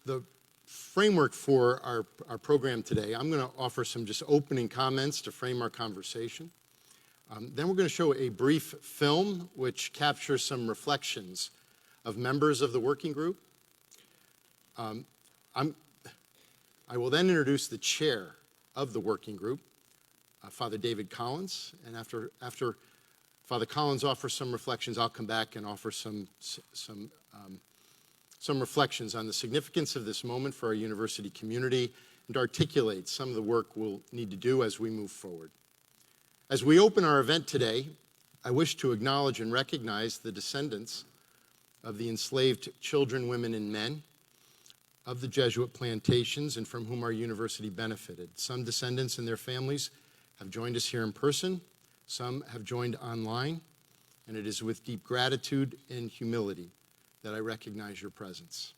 The framework for our program today, I'm going to offer some just opening comments to frame our conversation. Then we're going to show a brief film which captures some reflections of members of the working group. I will then introduce the chair of the working group, Father David Collins, and after Father Collins offers some reflections, I'll come back and offer some reflections on the significance of this moment for our university community and to articulate some of the work we'll need to do as we move forward. As we open our event today, I wish to acknowledge and recognize the descendants of the enslaved children, women, and men of the Jesuit plantations and from whom our university benefited. Some descendants and their families have joined us here in person. Some have joined online, and it is with deep gratitude and humility that I recognize your presence.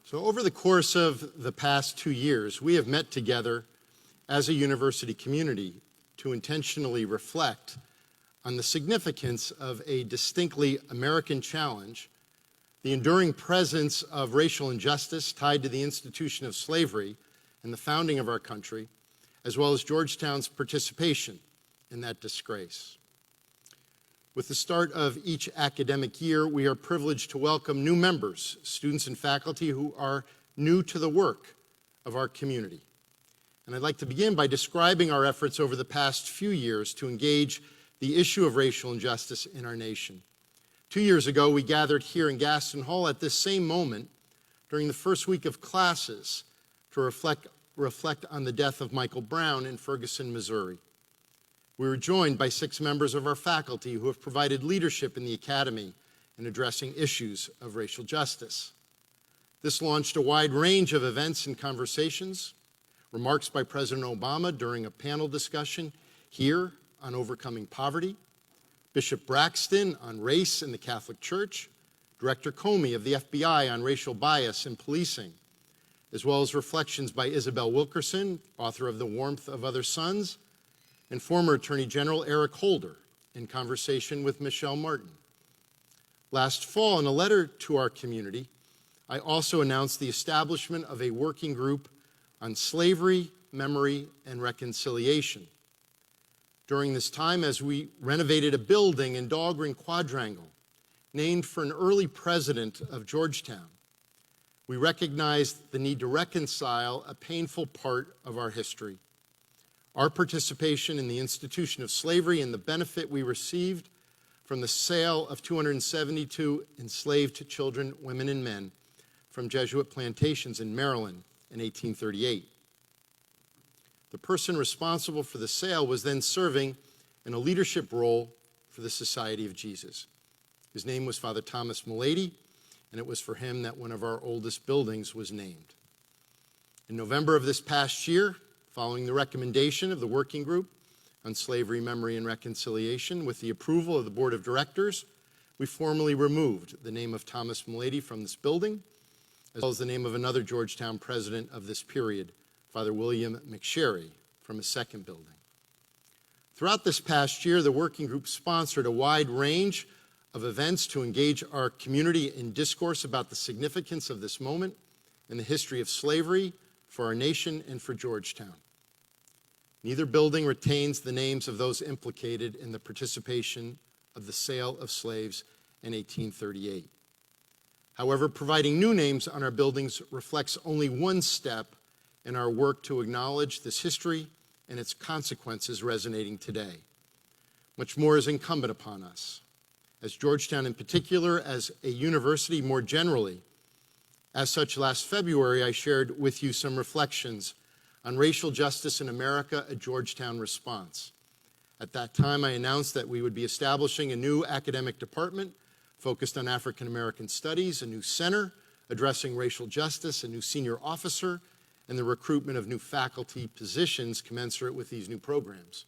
So over the course of the past 2 years, we have met together as a university community to intentionally reflect on the significance of a distinctly American challenge, the enduring presence of racial injustice tied to the institution of slavery and the founding of our country, as well as Georgetown's participation in that disgrace. With the start of each academic year, we are privileged to welcome new members, students and faculty who are new to the work of our community. And I'd like to begin by describing our efforts over the past few years to engage the issue of racial injustice in our nation. 2 years ago, we gathered here in Gaston Hall at this same moment during the first week of classes to reflect on the death of Michael Brown in Ferguson, Missouri. We were joined by 6 members of our faculty who have provided leadership in the academy in addressing issues of racial justice. This launched a wide range of events and conversations, remarks by President Obama during a panel discussion here on overcoming poverty, Bishop Braxton on race in the Catholic Church, Director Comey of the FBI on racial bias in policing, as well as reflections by Isabel Wilkerson, author of The Warmth of Other Suns, and former Attorney General Eric Holder in conversation with Michelle Martin. Last fall, in a letter to our community, I also announced the establishment of a working group on slavery, memory, and reconciliation. During this time, as we renovated a building in Dahlgren Quadrangle, named for an early president of Georgetown, we recognized the need to reconcile a painful part of our history. Our participation in the institution of slavery and the benefit we received from the sale of 272 enslaved children, women, and men from Jesuit plantations in Maryland in 1838. The person responsible for the sale was then serving in a leadership role for the Society of Jesus. His name was Father Thomas Mulady, and it was for him that one of our oldest buildings was named. In November of this past year, following the recommendation of the Working Group on Slavery, Memory, and Reconciliation, with the approval of the Board of Directors, we formally removed the name of Thomas Mulady from this building, as well as the name of another Georgetown president of this period, Father William McSherry, from a second building. Throughout this past year, the Working Group sponsored a wide range of events to engage our community in discourse about the significance of this moment in the history of slavery for our nation and for Georgetown. Neither building retains the names of those implicated in the participation of the sale of slaves in 1838. However, providing new names on our buildings reflects only one step in our work to acknowledge this history and its consequences resonating today. Much more is incumbent upon us, as Georgetown in particular, as a university more generally. As such, last February, I shared with you some reflections on racial justice in America, a Georgetown response. At that time, I announced that we would be establishing a new academic department focused on African American studies, a new center addressing racial justice, a new senior officer, and the recruitment of new faculty positions commensurate with these new programs.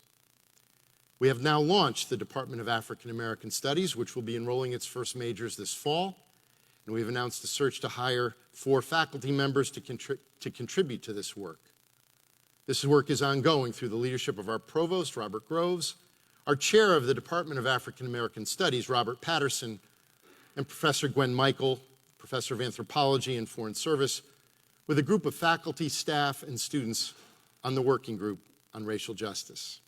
We have now launched the Department of African American Studies, which will be enrolling its first majors this fall, and we've announced a search to hire 4 faculty members to contribute to this work. This work is ongoing through the leadership of our provost, Robert Groves, our chair of the Department of African American Studies, Robert Patterson, and Professor Gwen Michael, professor of anthropology and foreign service, with a group of faculty, staff, and students on the working group on racial justice.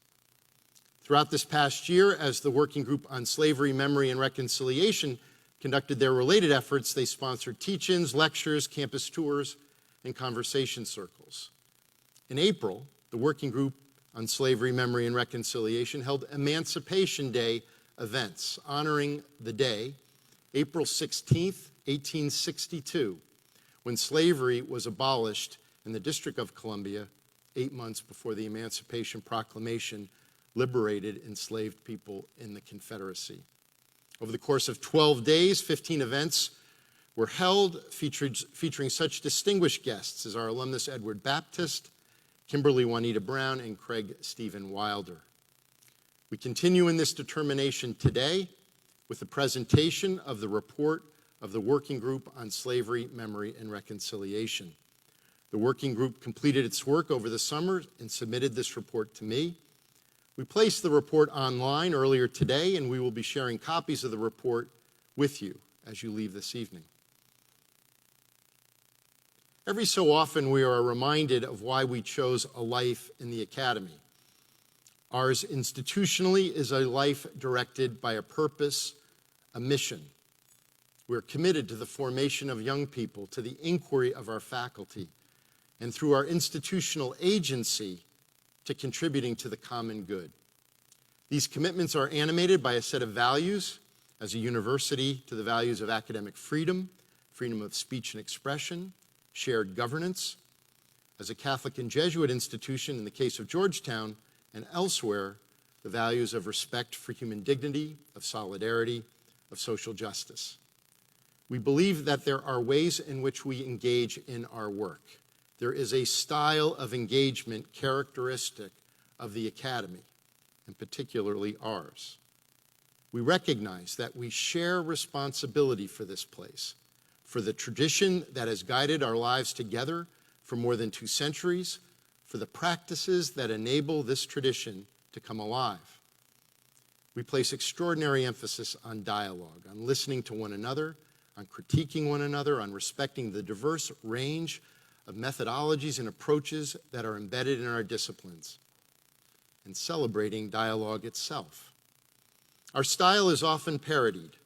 Throughout this past year, as the Working Group on Slavery, Memory, and Reconciliation conducted their related efforts, they sponsored teach-ins, lectures, campus tours, and conversation circles. In April, the Working Group on Slavery, Memory, and Reconciliation held Emancipation Day events, honoring the day, April 16th, 1862, when slavery was abolished in the District of Columbia 8 months before the Emancipation Proclamation liberated enslaved people in the Confederacy. Over the course of 12 days, 15 events were held featuring such distinguished guests as our alumnus Edward Baptist, Kimberly Juanita Brown, and Craig Stephen Wilder. We continue in this determination today with the presentation of the report of the Working Group on Slavery, Memory, and Reconciliation. The Working Group completed its work over the summer and submitted this report to me. We placed the report online earlier today, and we will be sharing copies of the report with you as you leave this evening. Every so often, we are reminded of why we chose a life in the academy. Ours institutionally is a life directed by a purpose, a mission. We're committed to the formation of young people, to the inquiry of our faculty, and through our institutional agency, to contributing to the common good. These commitments are animated by a set of values as a university to the values of academic freedom, freedom of speech and expression, shared governance. As a Catholic and Jesuit institution, in the case of Georgetown and elsewhere, the values of respect for human dignity, of solidarity, of social justice. We believe that there are ways in which we engage in our work. There is a style of engagement characteristic of the academy, and particularly ours. We recognize that we share responsibility for this place, for the tradition that has guided our lives together for more than 2 centuries, for the practices that enable this tradition to come alive. We place extraordinary emphasis on dialogue, on listening to one another, on critiquing one another, on respecting the diverse range of methodologies and approaches that are embedded in our disciplines, and celebrating dialogue itself. Our style is often parodied.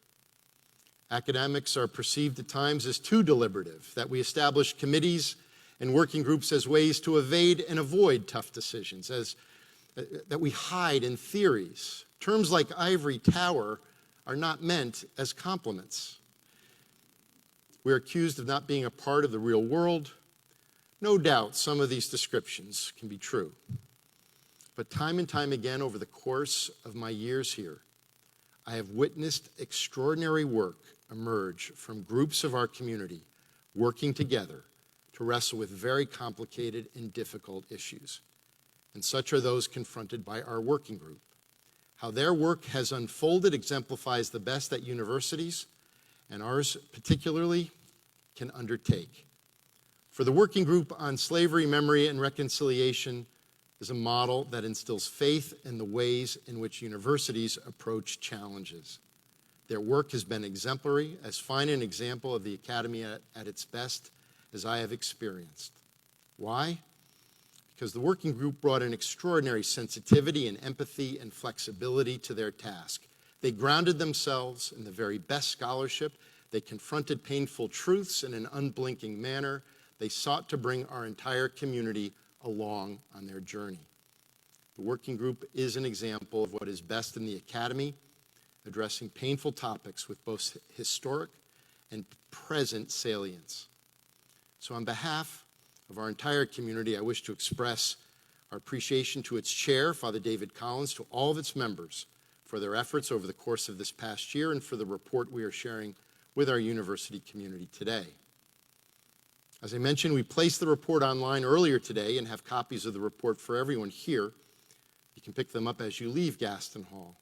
Academics are perceived at times as too deliberative, that we establish committees and working groups as ways to evade and avoid tough decisions, that we hide in theories. Terms like ivory tower are not meant as compliments. We are accused of not being a part of the real world. No doubt some of these descriptions can be true. But time and time again over the course of my years here, I have witnessed extraordinary work emerge from groups of our community working together to wrestle with very complicated and difficult issues. And such are those confronted by our working group. How their work has unfolded exemplifies the best that universities, and ours particularly, can undertake. For the Working Group on Slavery, Memory, and Reconciliation is a model that instills faith in the ways in which universities approach challenges. Their work has been exemplary, as fine an example of the academy at its best as I have experienced. Why? Because the working group brought an extraordinary sensitivity and empathy and flexibility to their task. They grounded themselves in the very best scholarship. They confronted painful truths in an unblinking manner. They sought to bring our entire community along on their journey. The working group is an example of what is best in the academy, addressing painful topics with both historic and present salience. So on behalf of our entire community, I wish to express our appreciation to its chair, Father David Collins, to all of its members for their efforts over the course of this past year and for the report we are sharing with our university community today. As I mentioned, we placed the report online earlier today and have copies of the report for everyone here. You can pick them up as you leave Gaston Hall.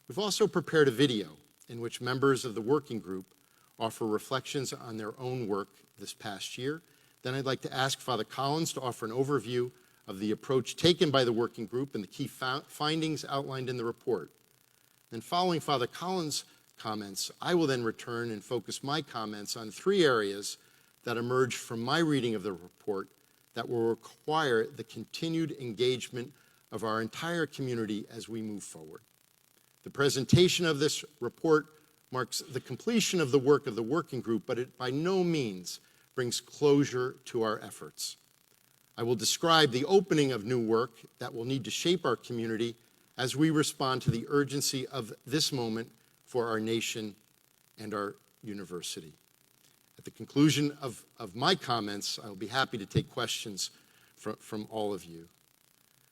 We've also prepared a video in which members of the working group offer reflections on their own work this past year. Then I'd like to ask Father Collins to offer an overview of the approach taken by the working group and the key findings outlined in the report. Then following Father Collins' comments, I will then return and focus my comments on 3 areas that emerged from my reading of the report that will require the continued engagement of our entire community as we move forward. The presentation of this report marks the completion of the work of the working group, but it by no means brings closure to our efforts. I will describe the opening of new work that will need to shape our community as we respond to the urgency of this moment for our nation and our university. At the conclusion of my comments, I will be happy to take questions from all of you.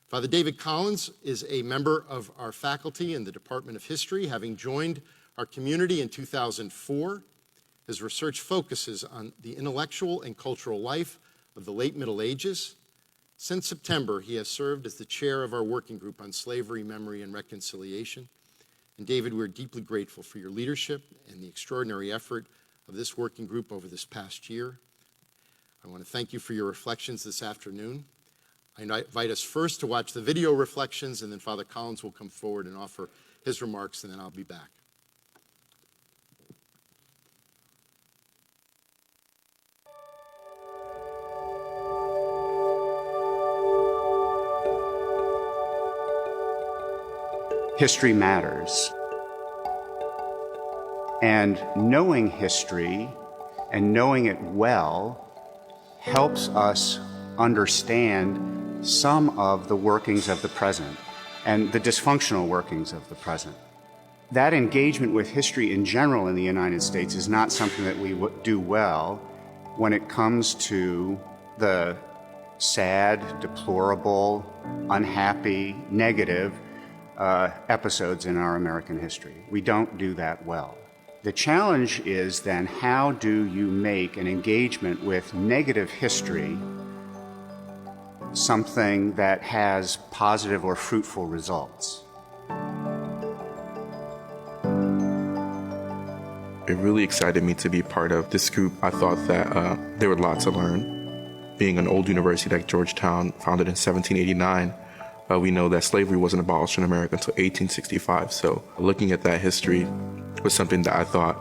Father David Collins is a member of our faculty in the Department of History, having joined our community in 2004. His research focuses on the intellectual and cultural life of the late Middle Ages. Since September, he has served as the chair of our working group on slavery, memory, and reconciliation. And David, we're deeply grateful for your leadership and the extraordinary effort of this working group over this past year. I want to thank you for your reflections this afternoon. I invite us first to watch the video reflections, and then Father Collins will come forward and offer his remarks, and then I'll be back. History matters. And knowing history and knowing it well helps us understand some of the workings of the present and the dysfunctional workings of the present. That engagement with history in general in the United States is not something that we do well when it comes to the sad, deplorable, unhappy, negative episodes in our American history. We don't do that well. The challenge is then, how do you make an engagement with negative history something that has positive or fruitful results? It really excited me to be part of this group. I thought that there were lots to learn. Being an old university like Georgetown, founded in 1789, we know that slavery wasn't abolished in America until 1865. So looking at that history was something that I thought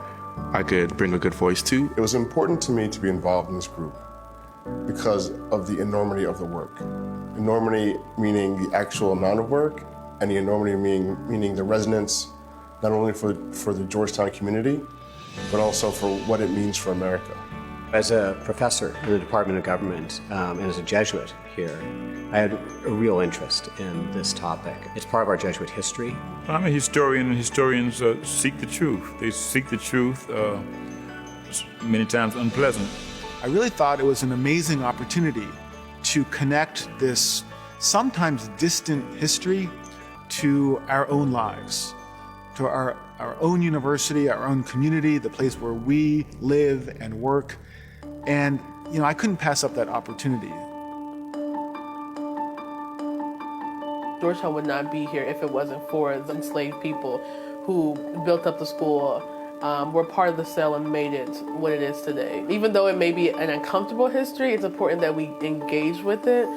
I could bring a good voice to. It was important to me to be involved in this group because of the enormity of the work. Enormity meaning the actual amount of work, and the enormity meaning the resonance, not only for the Georgetown community, but also for what it means for America. As a professor in the Department of Government and as a Jesuit here, I had a real interest in this topic. It's part of our Jesuit history. I'm a historian, and historians seek the truth. They seek the truth, many times unpleasant. I really thought it was an amazing opportunity to connect this sometimes distant history to our own lives, to our own university, our own community, the place where we live and work. And, I couldn't pass up that opportunity. Georgetown would not be here if it wasn't for the enslaved people who built up the school, were part of the cell and made it what it is today. Even though it may be an uncomfortable history, it's important that we engage with it,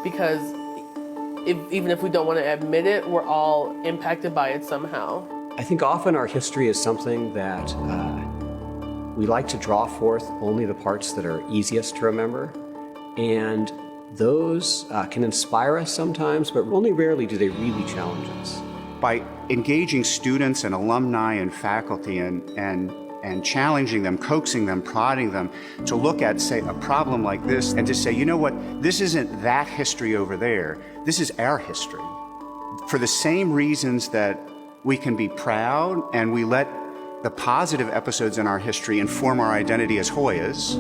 because even if we don't want to admit it, we're all impacted by it somehow. I think often our history is something that we like to draw forth only the parts that are easiest to remember, and those can inspire us sometimes, but only rarely do they really challenge us. By engaging students and alumni and faculty and and challenging them, coaxing them, prodding them to look at, say, a problem like this and to say, you know what, this isn't that history over there, this is our history. For the same reasons that we can be proud and we let the positive episodes in our history inform our identity as Hoyas,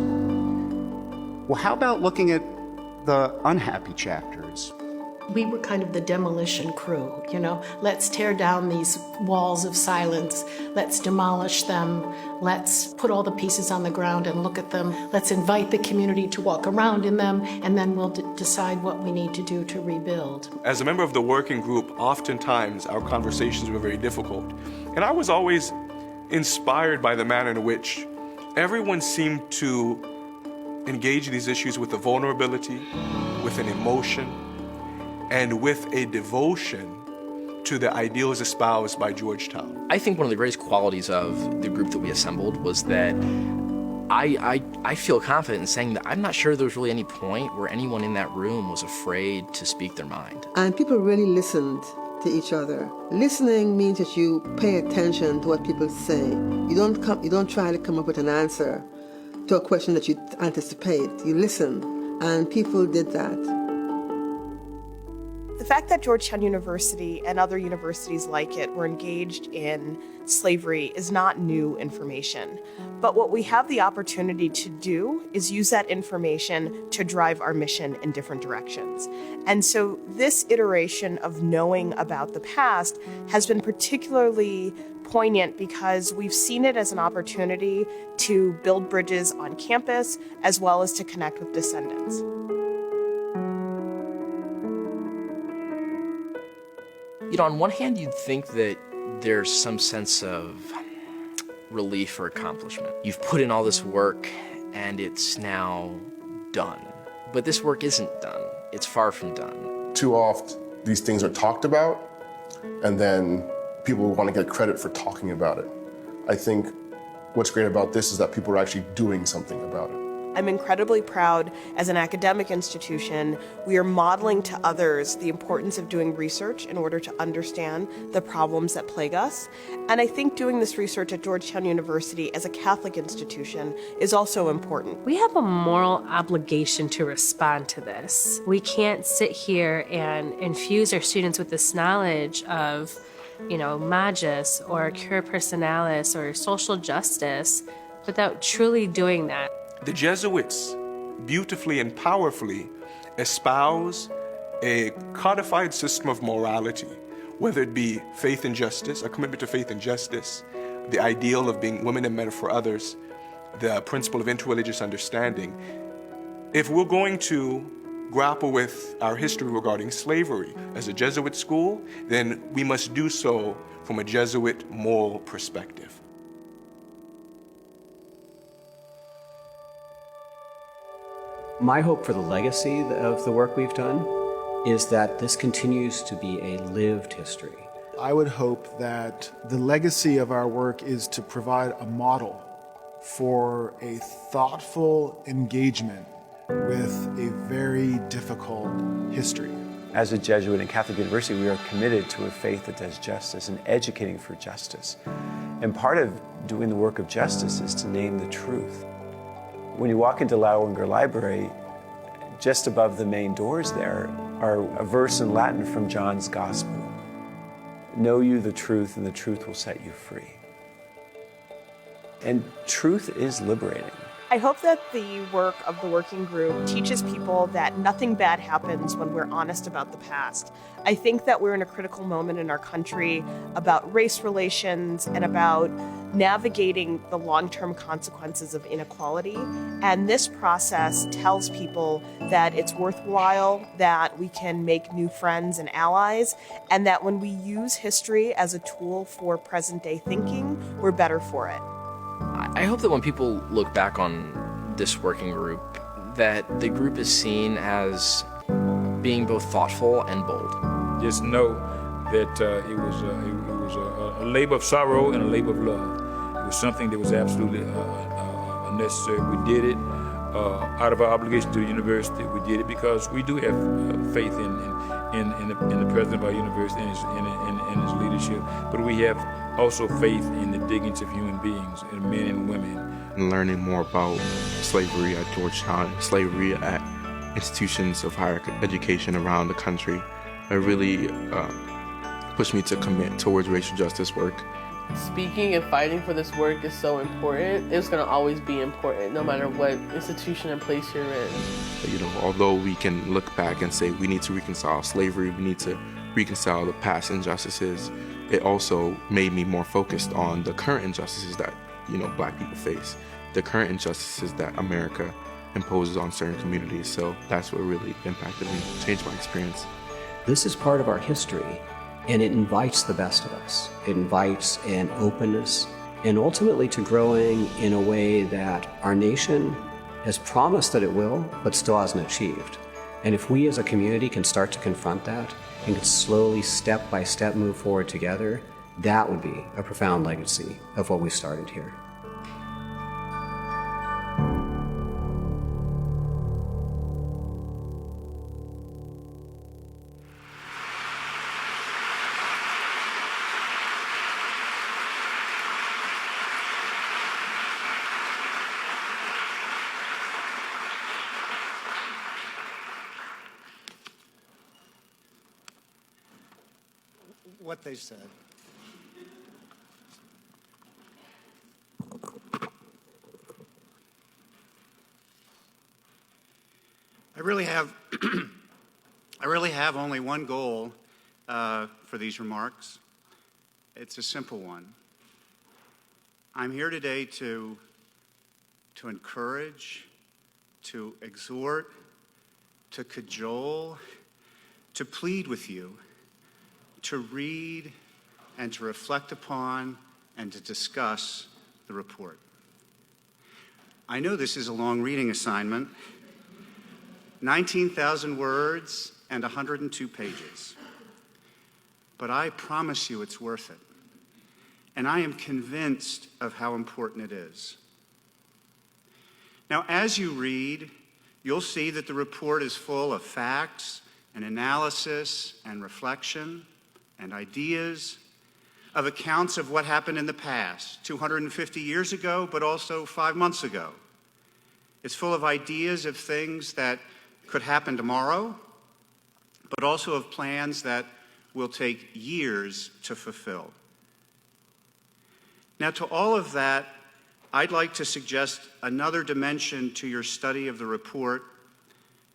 well, how about looking at the unhappy chapters? We were kind of the demolition crew, you know. Let's tear down these walls of silence. Let's demolish them. Let's put all the pieces on the ground and look at them. Let's invite the community to walk around in them, and then we'll decide what we need to do to rebuild. As a member of the working group, oftentimes our conversations were very difficult. And I was always inspired by the manner in which everyone seemed to engage these issues with a vulnerability, with an emotion, and with a devotion to the ideals espoused by Georgetown. I think one of the greatest qualities of the group that we assembled was that I feel confident in saying that I'm not sure there was really any point where anyone in that room was afraid to speak their mind. And people really listened to each other. Listening means that you pay attention to what people say. You don't try to come up with an answer to a question that you anticipate. You listen, and people did that. The fact that Georgetown University and other universities like it were engaged in slavery is not new information. But what we have the opportunity to do is use that information to drive our mission in different directions. And so this iteration of knowing about the past has been particularly poignant because we've seen it as an opportunity to build bridges on campus as well as to connect with descendants. You know, on one hand, you'd think that there's some sense of relief or accomplishment. You've put in all this work, and it's now done. But this work isn't done. It's far from done. Too often, these things are talked about, and then people want to get credit for talking about it. I think what's great about this is that people are actually doing something about it. I'm incredibly proud as an academic institution, we are modeling to others the importance of doing research in order to understand the problems that plague us. And I think doing this research at Georgetown University as a Catholic institution is also important. We have a moral obligation to respond to this. We can't sit here and infuse our students with this knowledge of, you know, magis or cura personalis or social justice without truly doing that. The Jesuits beautifully and powerfully espouse a codified system of morality, whether it be faith and justice, a commitment to faith and justice, the ideal of being women and men for others, the principle of interreligious understanding. If we're going to grapple with our history regarding slavery as a Jesuit school, then we must do so from a Jesuit moral perspective. My hope for the legacy of the work we've done is that this continues to be a lived history. I would hope that the legacy of our work is to provide a model for a thoughtful engagement with a very difficult history. As a Jesuit and Catholic University, we are committed to a faith that does justice and educating for justice. And part of doing the work of justice is to name the truth. When you walk into Lauwinger Library, just above the main doors there are a verse in Latin from John's Gospel. Know you the truth, and the truth will set you free. And truth is liberating. I hope that the work of the working group teaches people that nothing bad happens when we're honest about the past. I think that we're in a critical moment in our country about race relations and about navigating the long-term consequences of inequality. And this process tells people that it's worthwhile, that we can make new friends and allies, and that when we use history as a tool for present-day thinking, we're better for it. I hope that when people look back on this working group, that the group is seen as being both thoughtful and bold. Just know that it was a labor of sorrow and a labor of love. It was something that was absolutely necessary. We did it out of our obligation to the university. We did it because we do have faith in the president of our university and his leadership, but we have also faith in the dignity of human beings, and men and women. And learning more about slavery at Georgetown, slavery at institutions of higher education around the country, it really pushed me to commit towards racial justice work. Speaking and fighting for this work is so important. It's going to always be important, no matter what institution and place you're in. You know, although we can look back and say we need to reconcile slavery, we need to reconcile the past injustices, it also made me more focused on the current injustices that, you know, Black people face, the current injustices that America imposes on certain communities. So that's what really impacted me, changed my experience. This is part of our history, and it invites the best of us. It invites an openness, and ultimately to growing in a way that our nation has promised that it will, but still hasn't achieved. And if we as a community can start to confront that and can slowly, step by step, move forward together, that would be a profound legacy of what we started here. What they said. I really have only one goal for these remarks. It's a simple one. I'm here today to encourage, to exhort, to cajole, to plead with you, to read and to reflect upon and to discuss the report. I know this is a long reading assignment, 19,000 words and 102 pages, but I promise you it's worth it. And I am convinced of how important it is. Now, as you read, you'll see that the report is full of facts and analysis and reflection and ideas, of accounts of what happened in the past, 250 years ago, but also 5 months ago. It's full of ideas of things that could happen tomorrow, but also of plans that will take years to fulfill. Now, to all of that, I'd like to suggest another dimension to your study of the report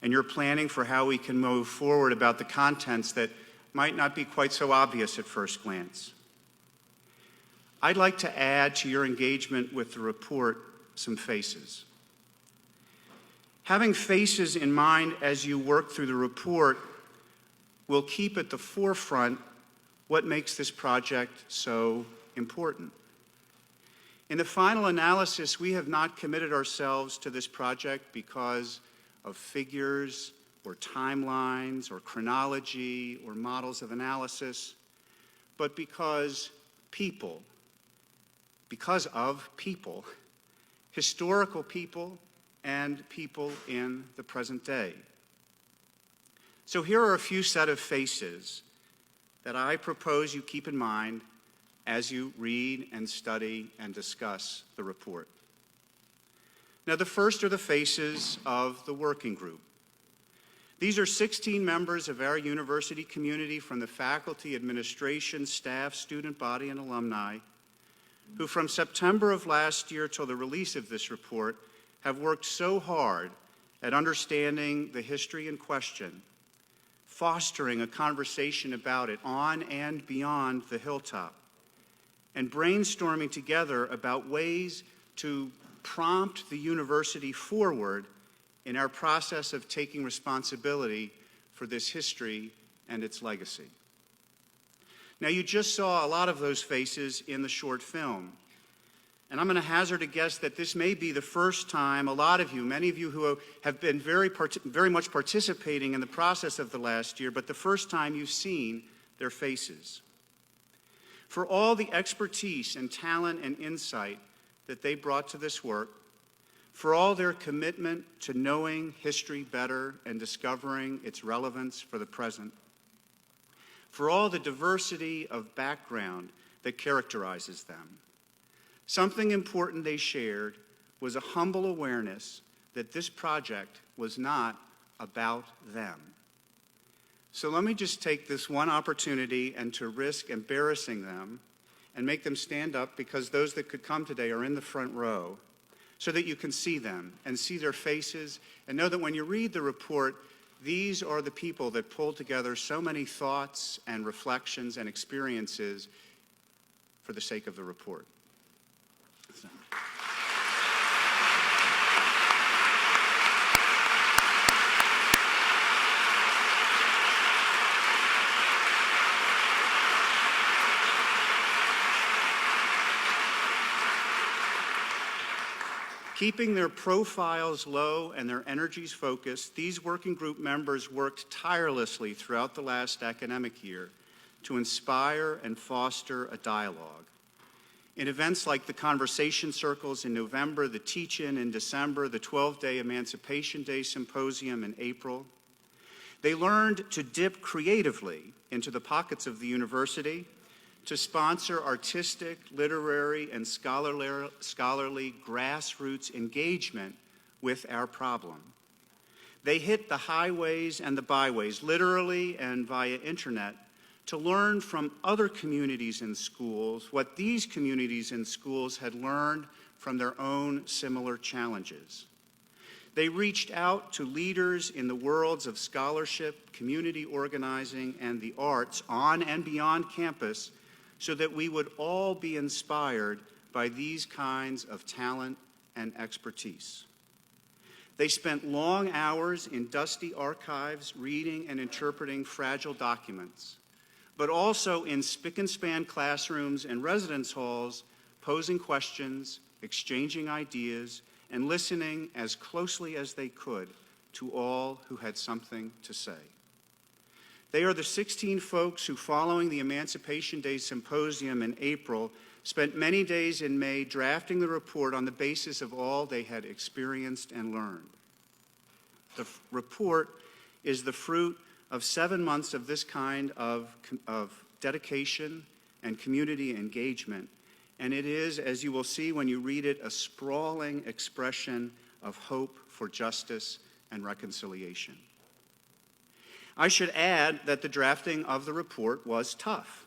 and your planning for how we can move forward about the contents that might not be quite so obvious at first glance. I'd like to add to your engagement with the report some faces. Having faces in mind as you work through the report will keep at the forefront what makes this project so important. In the final analysis, we have not committed ourselves to this project because of figures or timelines or chronology or models of analysis, but because of people, historical people and people in the present day. So here are a few set of faces that I propose you keep in mind as you read and study and discuss the report. Now, the first are the faces of the working group. These are 16 members of our university community from the faculty, administration, staff, student body, and alumni who from September of last year till the release of this report have worked so hard at understanding the history in question, fostering a conversation about it on and beyond the hilltop, and brainstorming together about ways to prompt the university forward in our process of taking responsibility for this history and its legacy. Now, you just saw a lot of those faces in the short film, and I'm going to hazard a guess that this may be the first time a lot of you, many of you who have been very much participating in the process of the last year, but the first time you've seen their faces. For all the expertise and talent and insight that they brought to this work, for all their commitment to knowing history better and discovering its relevance for the present, for all the diversity of background that characterizes them. Something important they shared was a humble awareness that this project was not about them. So let me just take this one opportunity and to risk embarrassing them and make them stand up, because those that could come today are in the front row, so that you can see them and see their faces and know that when you read the report, these are the people that pulled together so many thoughts and reflections and experiences for the sake of the report. Keeping their profiles low and their energies focused, these working group members worked tirelessly throughout the last academic year to inspire and foster a dialogue. In events like the Conversation Circles in November, the Teach-In in December, the 12-day Emancipation Day Symposium in April, they learned to dip creatively into the pockets of the university, to sponsor artistic, literary, and scholarly grassroots engagement with our problem. They hit the highways and the byways, literally and via internet, to learn from other communities and schools what these communities and schools had learned from their own similar challenges. They reached out to leaders in the worlds of scholarship, community organizing, and the arts on and beyond campus, so that we would all be inspired by these kinds of talent and expertise. They spent long hours in dusty archives reading and interpreting fragile documents, but also in spick-and-span classrooms and residence halls, posing questions, exchanging ideas, and listening as closely as they could to all who had something to say. They are the 16 folks who, following the Emancipation Day Symposium in April, spent many days in May drafting the report on the basis of all they had experienced and learned. The report is the fruit of 7 months of this kind of dedication and community engagement, and it is, as you will see when you read it, a sprawling expression of hope for justice and reconciliation. I should add that the drafting of the report was tough.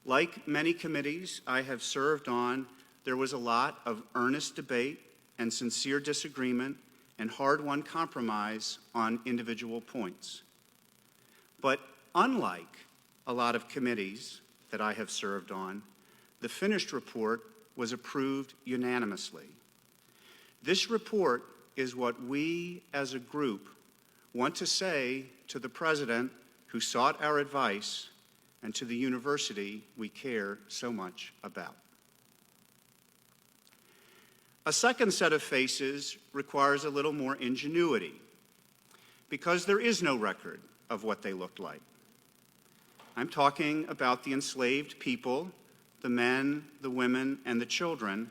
Like many committees I have served on, there was a lot of earnest debate and sincere disagreement and hard-won compromise on individual points. But unlike a lot of committees that I have served on, the finished report was approved unanimously. This report is what we as a group want to say to the President who sought our advice and to the university we care so much about. A second set of faces requires a little more ingenuity, because there is no record of what they looked like. I'm talking about the enslaved people, the men, the women, and the children,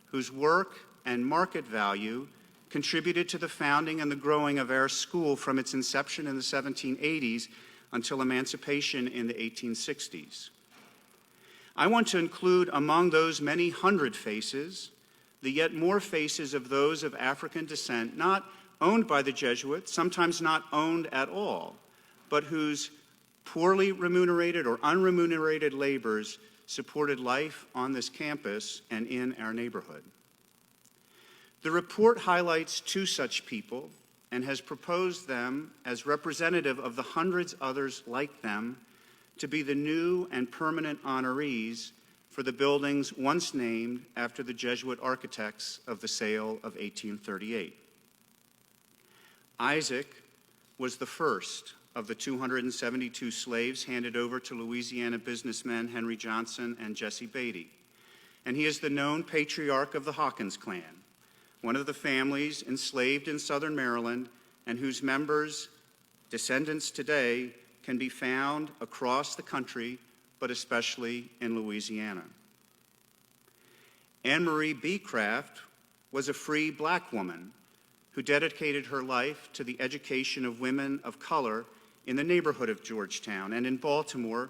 whose work and market value contributed to the founding and the growing of our school from its inception in the 1780s until emancipation in the 1860s. I want to include among those many hundred faces the yet more faces of those of African descent, not owned by the Jesuits, sometimes not owned at all, but whose poorly remunerated or unremunerated labors supported life on this campus and in our neighborhood. The report highlights two such people and has proposed them as representative of the hundreds others like them to be the new and permanent honorees for the buildings once named after the Jesuit architects of the sale of 1838. Isaac was the first of the 272 slaves handed over to Louisiana businessmen Henry Johnson and Jesse Beatty, and he is the known patriarch of the Hawkins clan, one of the families enslaved in southern Maryland and whose members, descendants today, can be found across the country, but especially in Louisiana. Anne Marie B. Craft was a free black woman who dedicated her life to the education of women of color in the neighborhood of Georgetown and in Baltimore,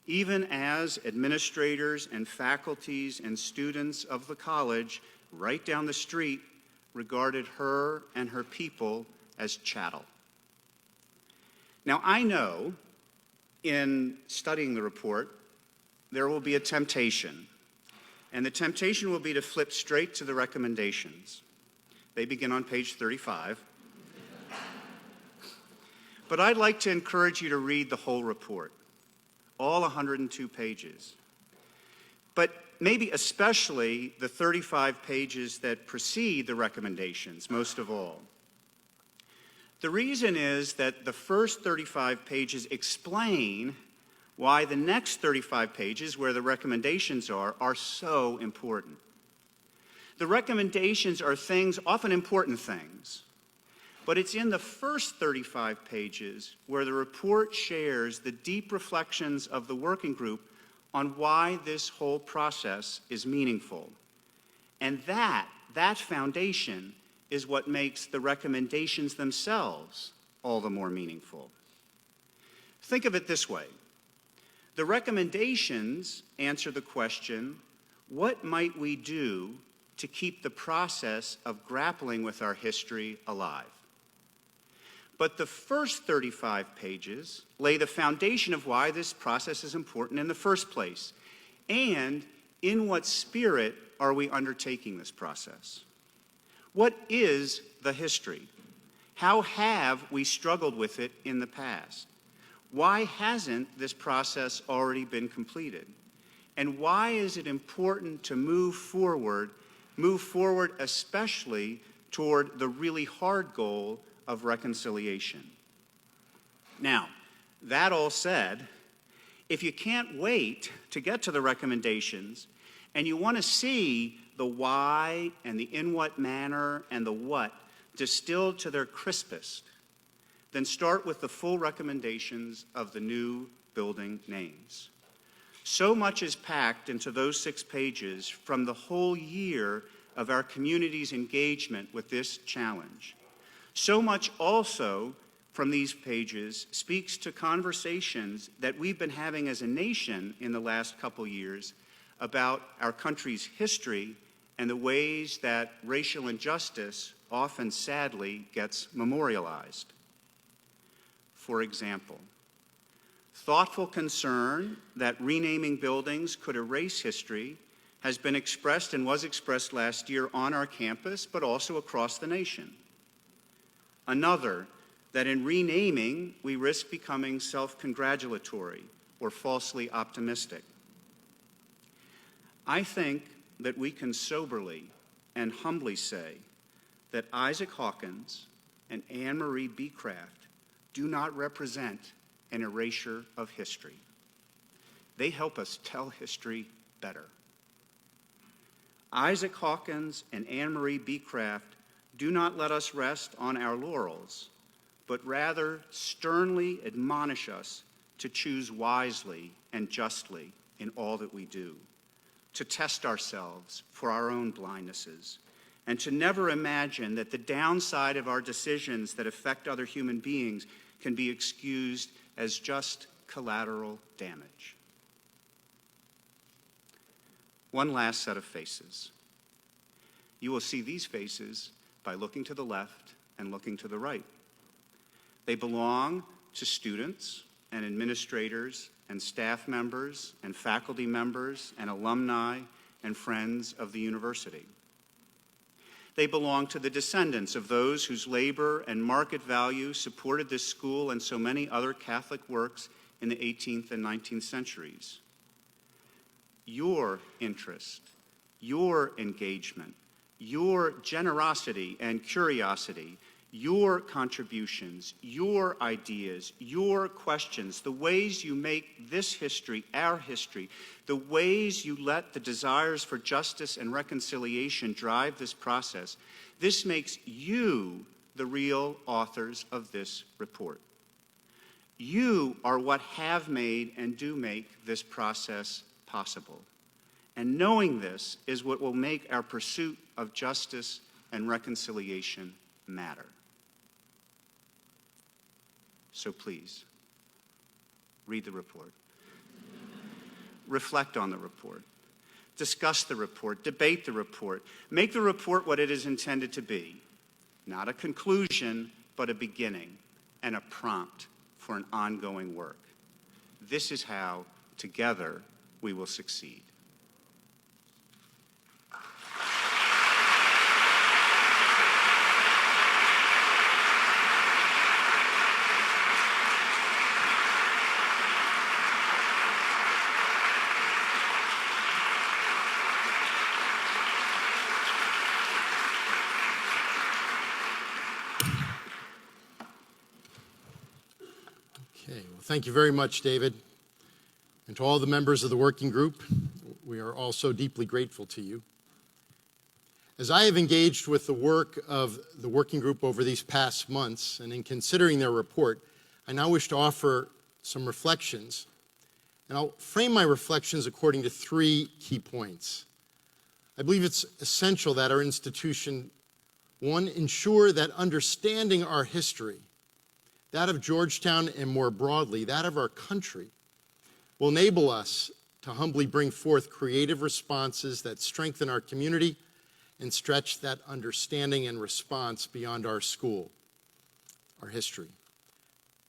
even as administrators and faculties and students of the college right down the street regarded her and her people as chattel. Now, I know in studying the report, there will be a temptation, and the temptation will be to flip straight to the recommendations. They begin on page 35. But I'd like to encourage you to read the whole report, all 102 pages. But maybe especially the 35 pages that precede the recommendations, most of all. The reason is that the first 35 pages explain why the next 35 pages, where the recommendations are so important. The recommendations are things, often important things, but it's in the first 35 pages where the report shares the deep reflections of the working group on why this whole process is meaningful. And that foundation is what makes the recommendations themselves all the more meaningful. Think of it this way. The recommendations answer the question, what might we do to keep the process of grappling with our history alive? But the first 35 pages lay the foundation of why this process is important in the first place, and in what spirit are we undertaking this process? What is the history? How have we struggled with it in the past? Why hasn't this process already been completed? And why is it important to move forward especially toward the really hard goal of reconciliation? Now, that all said, if you can't wait to get to the recommendations and you want to see the why and the in what manner and the what distilled to their crispest, then start with the full recommendations of the new building names. So much is packed into those 6 pages from the whole year of our community's engagement with this challenge. So much also from these pages speaks to conversations that we've been having as a nation in the last couple years about our country's history and the ways that racial injustice often sadly gets memorialized. For example, thoughtful concern that renaming buildings could erase history has been expressed and was expressed last year on our campus, but also across the nation. Another, that in renaming, we risk becoming self-congratulatory or falsely optimistic. I think that we can soberly and humbly say that Isaac Hawkins and Anne Marie Beecraft do not represent an erasure of history. They help us tell history better. Isaac Hawkins and Anne Marie Beecraft do not let us rest on our laurels, but rather sternly admonish us to choose wisely and justly in all that we do, to test ourselves for our own blindnesses, and to never imagine that the downside of our decisions that affect other human beings can be excused as just collateral damage. One last set of faces. You will see these faces by looking to the left and looking to the right. They belong to students and administrators and staff members and faculty members and alumni and friends of the university. They belong to the descendants of those whose labor and market value supported this school and so many other Catholic works in the 18th and 19th centuries. Your interest, your engagement, your generosity and curiosity, your contributions, your ideas, your questions, the ways you make this history our history, the ways you let the desires for justice and reconciliation drive this process, this makes you the real authors of this report. You are what have made and do make this process possible. And knowing this is what will make our pursuit of justice and reconciliation matter. So please, read the report. Reflect on the report. Discuss the report. Debate the report. Make the report what it is intended to be. Not a conclusion, but a beginning and a prompt for an ongoing work. This is how, together, we will succeed. Okay, well, thank you very much, David. And to all the members of the working group, we are also deeply grateful to you. As I have engaged with the work of the working group over these past months, and in considering their report, I now wish to offer some reflections. And I'll frame my reflections according to 3 key points. I believe it's essential that our institution, 1, ensure that understanding our history, that of Georgetown and more broadly, that of our country, will enable us to humbly bring forth creative responses that strengthen our community and stretch that understanding and response beyond our school, our history.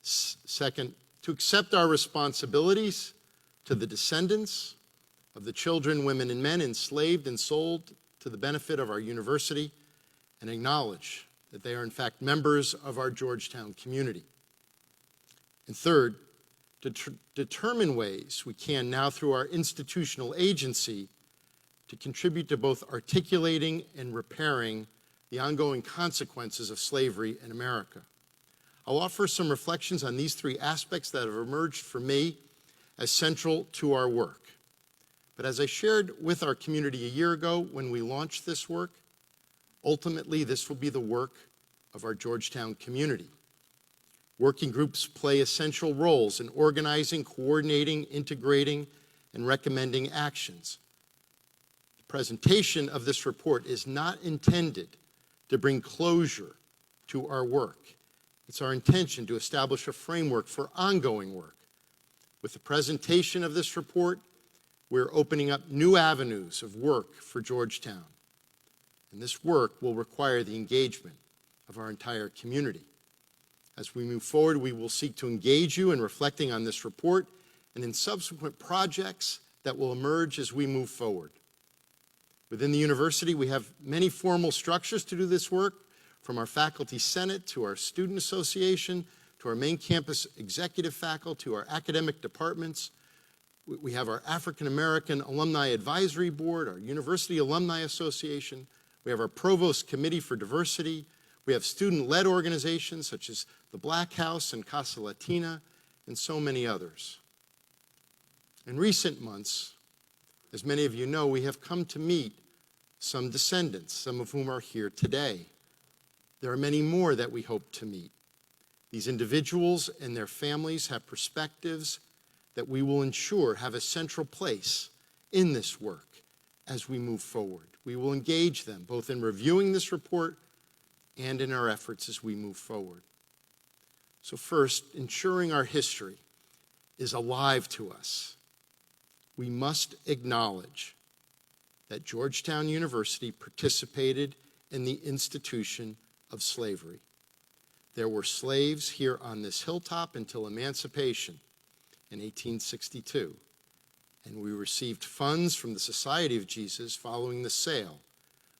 Second, to accept our responsibilities to the descendants of the children, women, and men enslaved and sold to the benefit of our university, and acknowledge that they are in fact members of our Georgetown community. And third, to determine ways we can now through our institutional agency to contribute to both articulating and repairing the ongoing consequences of slavery in America. I'll offer some reflections on these 3 aspects that have emerged for me as central to our work. But as I shared with our community a year ago when we launched this work, ultimately this will be the work of our Georgetown community. Working groups play essential roles in organizing, coordinating, integrating, and recommending actions. The presentation of this report is not intended to bring closure to our work. It's our intention to establish a framework for ongoing work. With the presentation of this report, we're opening up new avenues of work for Georgetown. And this work will require the engagement of our entire community. As we move forward, we will seek to engage you in reflecting on this report and in subsequent projects that will emerge as we move forward. Within the university, we have many formal structures to do this work, from our faculty senate to our student association, to our main campus executive faculty, to our academic departments. We have our African American Alumni Advisory Board, our University Alumni Association. We have our Provost Committee for Diversity. We have student-led organizations such as the Black House and Casa Latina, and so many others. In recent months, as many of you know, we have come to meet some descendants, some of whom are here today. There are many more that we hope to meet. These individuals and their families have perspectives that we will ensure have a central place in this work as we move forward. We will engage them both in reviewing this report and in our efforts as we move forward. So first, ensuring our history is alive to us. We must acknowledge that Georgetown University participated in the institution of slavery. There were slaves here on this hilltop until emancipation in 1862, and we received funds from the Society of Jesus following the sale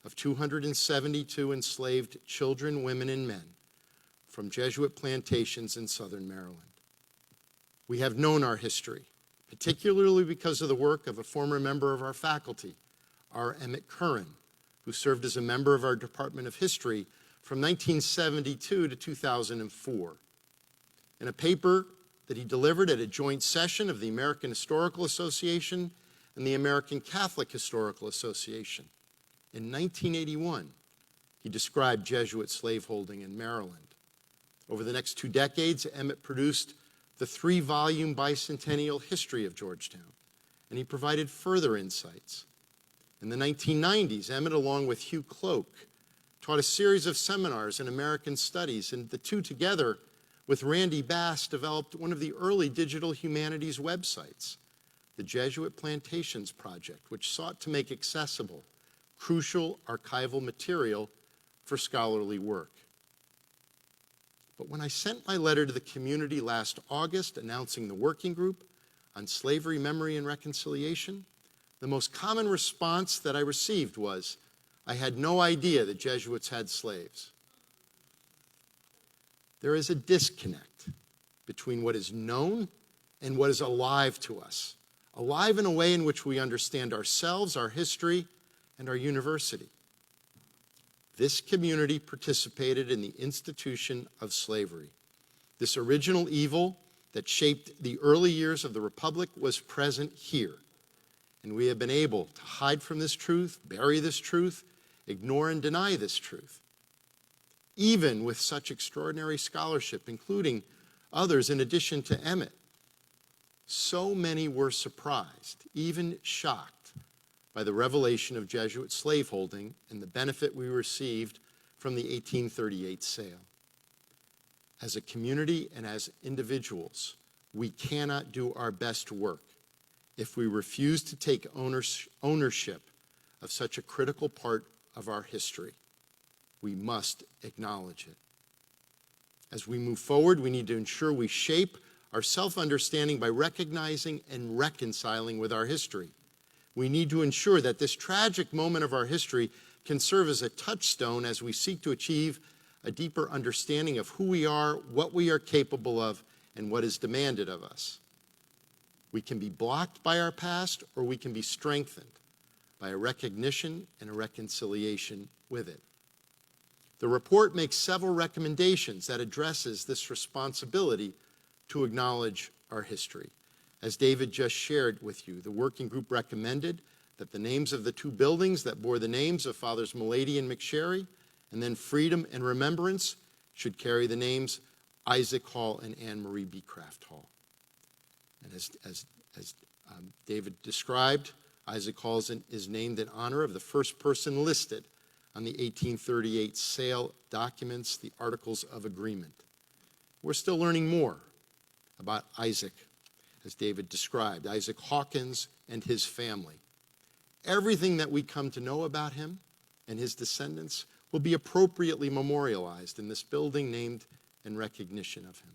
of 272 enslaved children, women, and men from Jesuit plantations in southern Maryland. We have known our history, particularly because of the work of a former member of our faculty, R. Emmett Curran, who served as a member of our Department of History from 1972 to 2004. In a paper that he delivered at a joint session of the American Historical Association and the American Catholic Historical Association, in 1981, he described Jesuit slaveholding in Maryland. Over the next 2 decades, Emmett produced the 3-volume bicentennial history of Georgetown, and he provided further insights. In the 1990s, Emmett, along with Hugh Cloak, taught a series of seminars in American studies, and the two together with Randy Bass, developed one of the early digital humanities websites, the Jesuit Plantations Project, which sought to make accessible crucial archival material for scholarly work. But when I sent my letter to the community last August announcing the working group on slavery, memory, and reconciliation, the most common response that I received was, I had no idea the Jesuits had slaves. There is a disconnect between what is known and what is alive to us, alive in a way in which we understand ourselves, our history, and our university. This community participated in the institution of slavery. This original evil that shaped the early years of the Republic was present here. And we have been able to hide from this truth, bury this truth, ignore and deny this truth. Even with such extraordinary scholarship, including others in addition to Emmett, so many were surprised, even shocked, by the revelation of Jesuit slaveholding and the benefit we received from the 1838 sale. As a community and as individuals, we cannot do our best work if we refuse to take ownership of such a critical part of our history. We must acknowledge it. As we move forward, we need to ensure we shape our self-understanding by recognizing and reconciling with our history. We need to ensure that this tragic moment of our history can serve as a touchstone as we seek to achieve a deeper understanding of who we are, what we are capable of, and what is demanded of us. We can be blocked by our past, or we can be strengthened by a recognition and a reconciliation with it. The report makes several recommendations that addresses this responsibility to acknowledge our history. As David just shared with you, the working group recommended that the names of the two buildings that bore the names of Fathers Mulady and McSherry, and then Freedom and Remembrance, should carry the names Isaac Hall and Anne Marie Beecraft Hall. And as David described, Isaac Hall is named in honor of the first person listed on the 1838 sale documents, the Articles of Agreement. We're still learning more about Isaac, as David described, Isaac Hawkins and his family. Everything that we come to know about him and his descendants will be appropriately memorialized in this building named in recognition of him.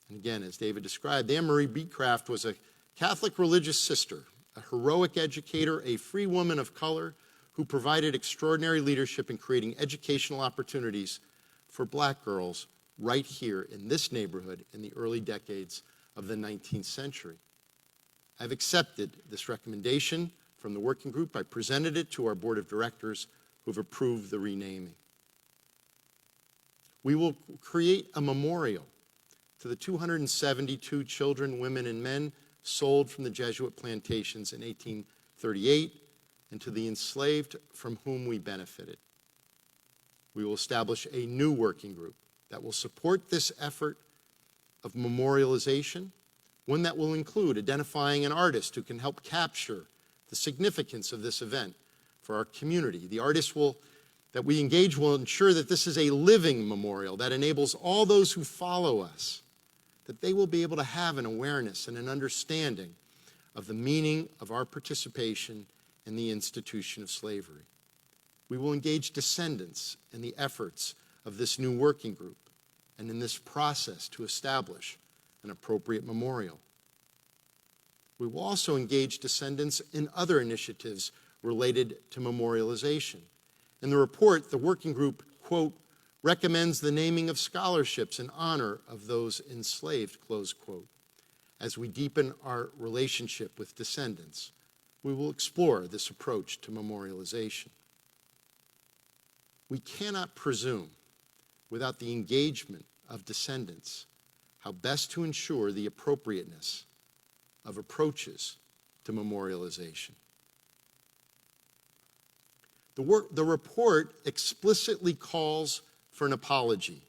And again, as David described, Anne Marie Beecraft was a Catholic religious sister, a heroic educator, a free woman of color who provided extraordinary leadership in creating educational opportunities for black girls right here in this neighborhood in the early decades of the 19th century. I've accepted this recommendation from the working group. I presented it to our board of directors who've approved the renaming. We will create a memorial to the 272 children, women, and men sold from the Jesuit plantations in 1838 and to the enslaved from whom we benefited. We will establish a new working group that will support this effort of memorialization, one that will include identifying an artist who can help capture the significance of this event for our community. The artist that we engage will ensure that this is a living memorial that enables all those who follow us, that they will be able to have an awareness and an understanding of the meaning of our participation in the institution of slavery. We will engage descendants in the efforts of this new working group and in this process to establish an appropriate memorial. We will also engage descendants in other initiatives related to memorialization. In the report, the working group, quote, recommends the naming of scholarships in honor of those enslaved, close quote. As we deepen our relationship with descendants, we will explore this approach to memorialization. We cannot presume, without the engagement of descendants, how best to ensure the appropriateness of approaches to memorialization. The report explicitly calls for an apology.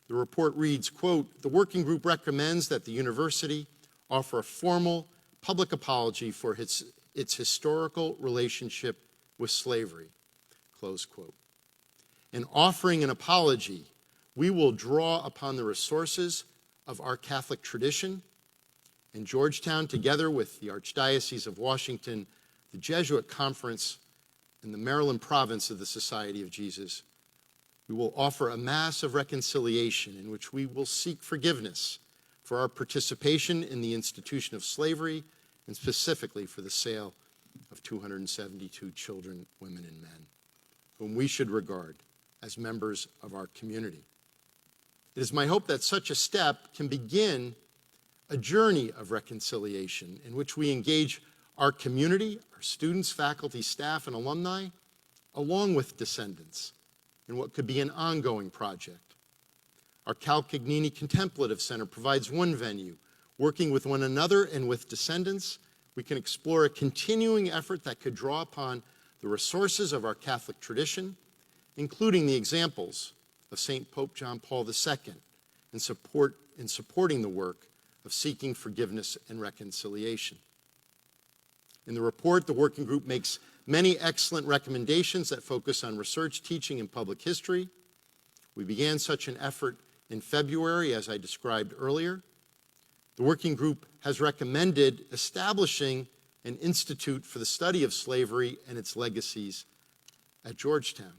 The report reads, quote, the working group recommends that the university offer a formal public apology for its historical relationship with slavery, close quote. In offering an apology, We will draw upon the resources of our Catholic tradition. In Georgetown, together with the Archdiocese of Washington, the Jesuit Conference, and the Maryland Province of the Society of Jesus, we will offer a Mass of reconciliation in which we will seek forgiveness for our participation in the institution of slavery, and specifically for the sale of 272 children, women, and men, whom we should regard as members of our community. It is my hope that such a step can begin a journey of reconciliation in which we engage our community, our students, faculty, staff, and alumni, along with descendants, in what could be an ongoing project. Our Cal Cagnini Contemplative Center provides one venue. Working with one another and with descendants, we can explore a continuing effort that could draw upon the resources of our Catholic tradition, including the examples of St. Pope John Paul II in supporting the work of seeking forgiveness and reconciliation. In the report, the working group makes many excellent recommendations that focus on research, teaching, and public history. We began such an effort in February, as I described earlier. The working group has recommended establishing an institute for the study of slavery and its legacies at Georgetown.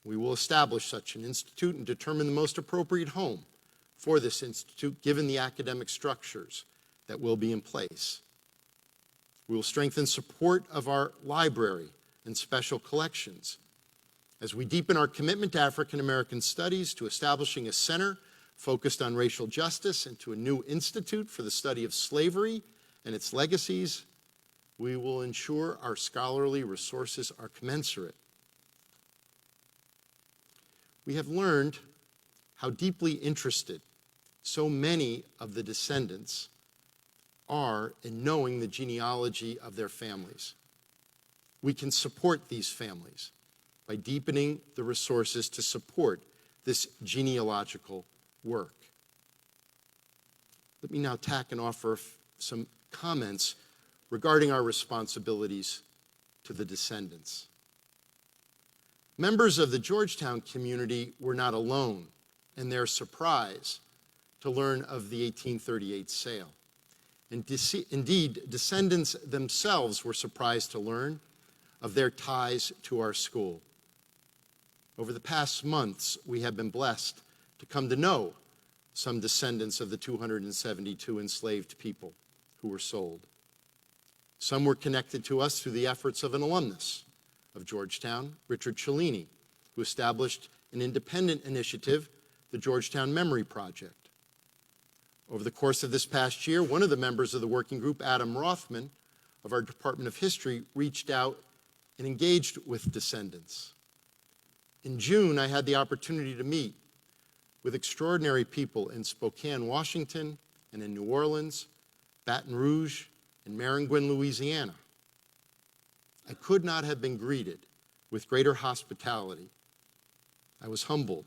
We will establish such an institute and determine the most appropriate home for this institute, given the academic structures that will be in place. We will strengthen support of our library and special collections as we deepen our commitment to African American studies, to establishing a center focused on racial justice, and to a new institute for the study of slavery and its legacies. We will ensure our scholarly resources are commensurate. We have learned how deeply interested so many of the descendants are in knowing the genealogy of their families. We can support these families by deepening the resources to support this genealogical work. Let me now tack and offer some comments regarding our responsibilities to the descendants. Members of the Georgetown community were not alone in their surprise to learn of the 1838 sale. Indeed, descendants themselves were surprised to learn of their ties to our school. Over the past months, we have been blessed to come to know some descendants of the 272 enslaved people who were sold. Some were connected to us through the efforts of an alumnus of Georgetown, Richard Cellini, who established an independent initiative, the Georgetown Memory Project. Over the course of this past year, one of the members of the working group, Adam Rothman, of our Department of History, reached out and engaged with descendants. In June, I had the opportunity to meet with extraordinary people in Spokane, Washington, and in New Orleans, Baton Rouge, and Maringouin, Louisiana. I could not have been greeted with greater hospitality. I was humbled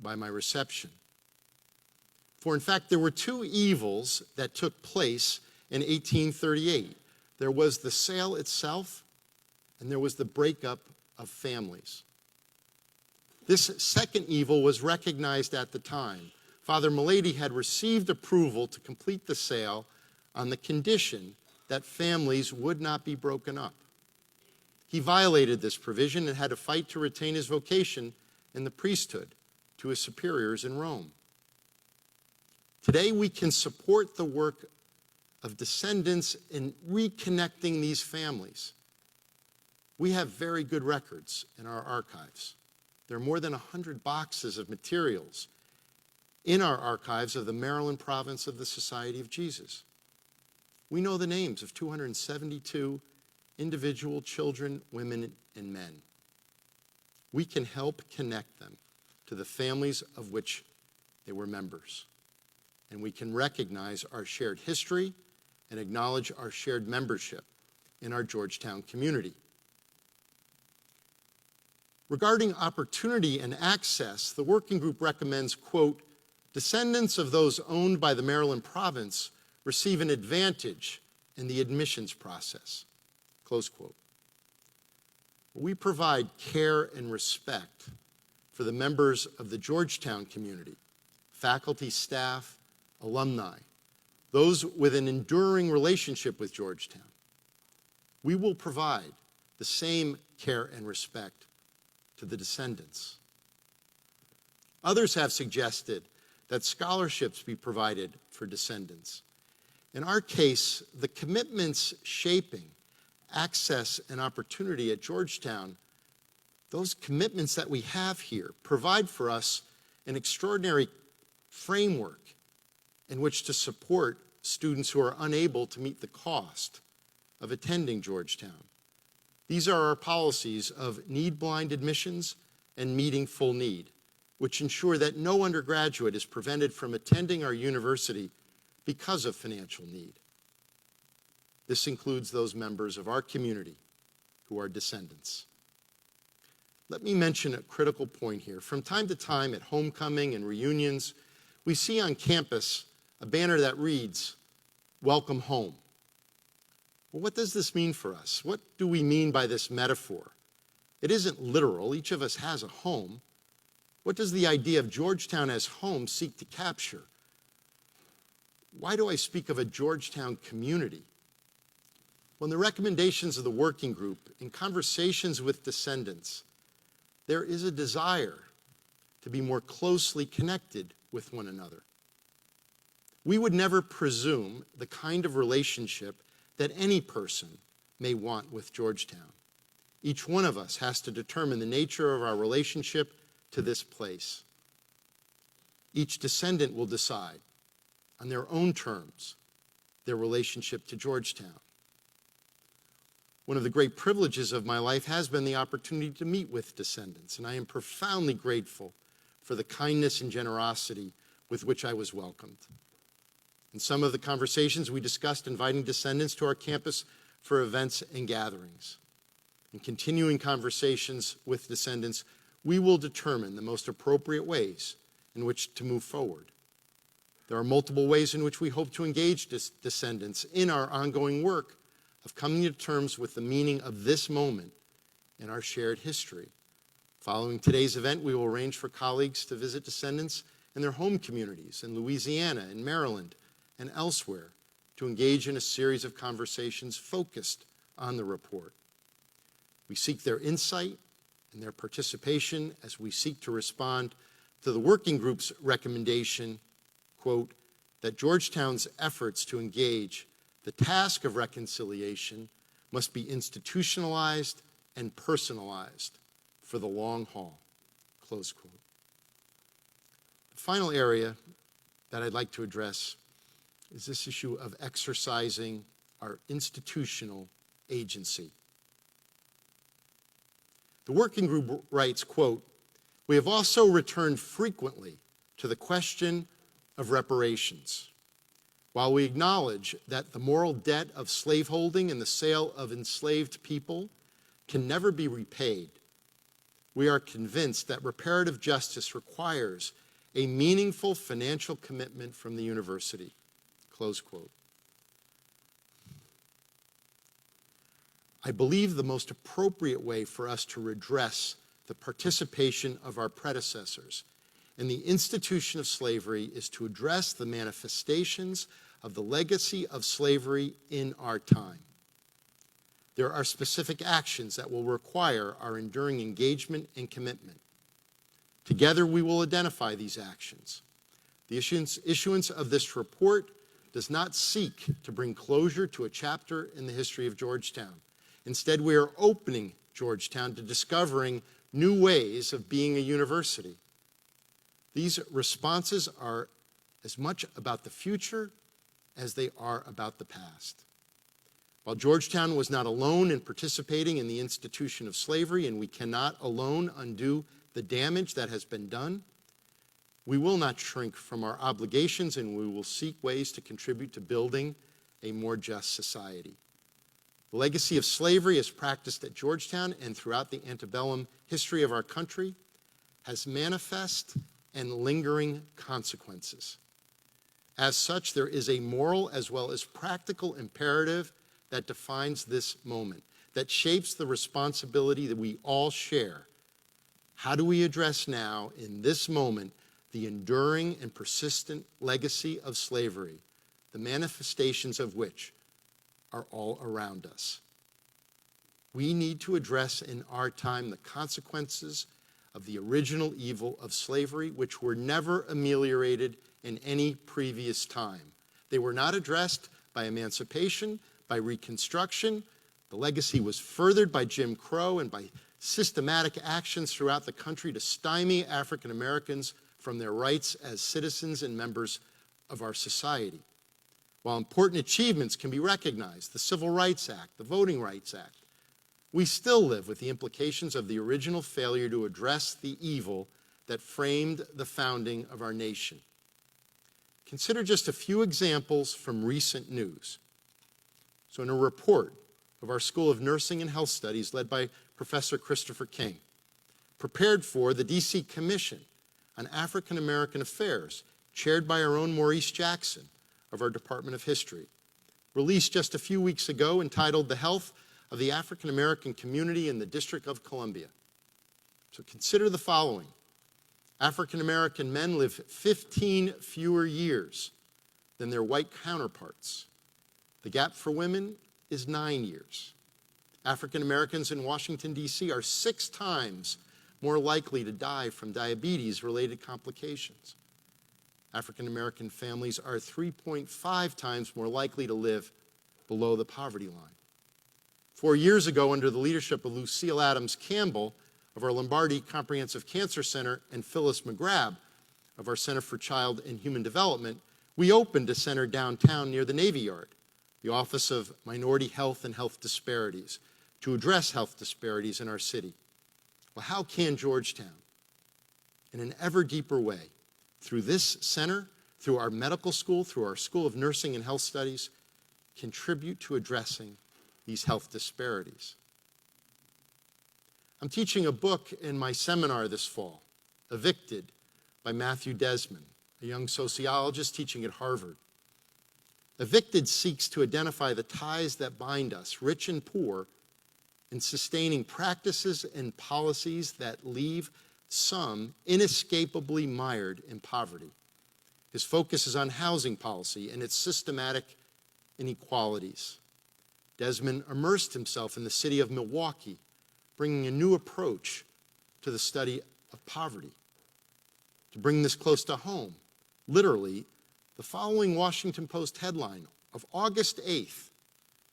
by my reception. For in fact, there were two evils that took place in 1838. There was the sale itself, and there was the breakup of families. This second evil was recognized at the time. Father Milady had received approval to complete the sale on the condition that families would not be broken up. He violated this provision and had to fight to retain his vocation in the priesthood to his superiors in Rome. Today, we can support the work of descendants in reconnecting these families. We have very good records in our archives. There are more than 100 boxes of materials in our archives of the Maryland Province of the Society of Jesus. We know the names of 272 individual children, women, and men. We can help connect them to the families of which they were members. And we can recognize our shared history and acknowledge our shared membership in our Georgetown community. Regarding opportunity and access, the working group recommends, quote, descendants of those owned by the Maryland province receive an advantage in the admissions process, close quote. We provide care and respect for for the members of the Georgetown community, faculty, staff, alumni, those with an enduring relationship with Georgetown. We will provide the same care and respect to the descendants. Others have suggested that scholarships be provided for descendants. In our case, the commitments shaping access and opportunity at Georgetown, those commitments that we have here provide for us an extraordinary framework in which to support students who are unable to meet the cost of attending Georgetown. These are our policies of need-blind admissions and meeting full need, which ensure that no undergraduate is prevented from attending our university because of financial need. This includes those members of our community who are descendants. Let me mention a critical point here. From time to time at homecoming and reunions, we see on campus a banner that reads, "Welcome home." Well, what does this mean for us? What do we mean by this metaphor? It isn't literal. Each of us has a home. What does the idea of Georgetown as home seek to capture? Why do I speak of a Georgetown community? Well, in the recommendations of the working group, in conversations with descendants, there is a desire to be more closely connected with one another. We would never presume the kind of relationship that any person may want with Georgetown. Each one of us has to determine the nature of our relationship to this place. Each descendant will decide on their own terms their relationship to Georgetown. One of the great privileges of my life has been the opportunity to meet with descendants, and I am profoundly grateful for the kindness and generosity with which I was welcomed. In some of the conversations, we discussed inviting descendants to our campus for events and gatherings. In continuing conversations with descendants, we will determine the most appropriate ways in which to move forward. There are multiple ways in which we hope to engage descendants in our ongoing work of coming to terms with the meaning of this moment in our shared history. Following today's event, we will arrange for colleagues to visit descendants in their home communities in Louisiana and Maryland and elsewhere to engage in a series of conversations focused on the report. We seek their insight and their participation as we seek to respond to the working group's recommendation, quote, that Georgetown's efforts to engage the task of reconciliation must be institutionalized and personalized for the long haul, close quote. The final area that I'd like to address is this issue of exercising our institutional agency. The working group writes, quote, "We have also returned frequently to the question of reparations. While we acknowledge that the moral debt of slaveholding and the sale of enslaved people can never be repaid, we are convinced that reparative justice requires a meaningful financial commitment from the university." Close quote. I believe the most appropriate way for us to redress the participation of our predecessors in the institution of slavery is to address the manifestations of the legacy of slavery in our time. There are specific actions that will require our enduring engagement and commitment. Together, we will identify these actions. The issuance of this report does not seek to bring closure to a chapter in the history of Georgetown. Instead, we are opening Georgetown to discovering new ways of being a university. These responses are as much about the future as they are about the past. While Georgetown was not alone in participating in the institution of slavery, and we cannot alone undo the damage that has been done, we will not shrink from our obligations, and we will seek ways to contribute to building a more just society. The legacy of slavery as practiced at Georgetown and throughout the antebellum history of our country has manifest and lingering consequences. As such, there is a moral as well as practical imperative that defines this moment, that shapes the responsibility that we all share. How do we address now, in this moment, the enduring and persistent legacy of slavery, the manifestations of which are all around us? We need to address in our time the consequences of the original evil of slavery, which were never ameliorated in any previous time. They were not addressed by emancipation, by Reconstruction. The legacy was furthered by Jim Crow and by systematic actions throughout the country to stymie African Americans from their rights as citizens and members of our society. While important achievements can be recognized, the Civil Rights Act, the Voting Rights Act, we still live with the implications of the original failure to address the evil that framed the founding of our nation. Consider just a few examples from recent news. So in a report of our School of Nursing and Health Studies led by Professor Christopher King, prepared for the D.C. Commission on African American Affairs, chaired by our own Maurice Jackson of our Department of History, released just a few weeks ago, entitled "The Health of the African American Community in the District of Columbia." So consider the following. African American men live 15 fewer years than their white counterparts. The gap for women is 9 years. African Americans in Washington, D.C. are 6 times more likely to die from diabetes-related complications. African American families are 3.5 times more likely to live below the poverty line. 4 years ago, under the leadership of Lucille Adams Campbell of our Lombardi Comprehensive Cancer Center and Phyllis McGrath of our Center for Child and Human Development, we opened a center downtown near the Navy Yard, the Office of Minority Health and Health Disparities, to address health disparities in our city. Well, how can Georgetown, in an ever deeper way, through this center, through our medical school, through our School of Nursing and Health Studies, contribute to addressing these health disparities? I'm teaching a book in my seminar this fall, Evicted, by Matthew Desmond, a young sociologist teaching at Harvard. Evicted seeks to identify the ties that bind us, rich and poor, in sustaining practices and policies that leave some inescapably mired in poverty. His focus is on housing policy and its systematic inequalities. Desmond immersed himself in the city of Milwaukee, bringing a new approach to the study of poverty. To bring this close to home, literally, the following Washington Post headline of August 8th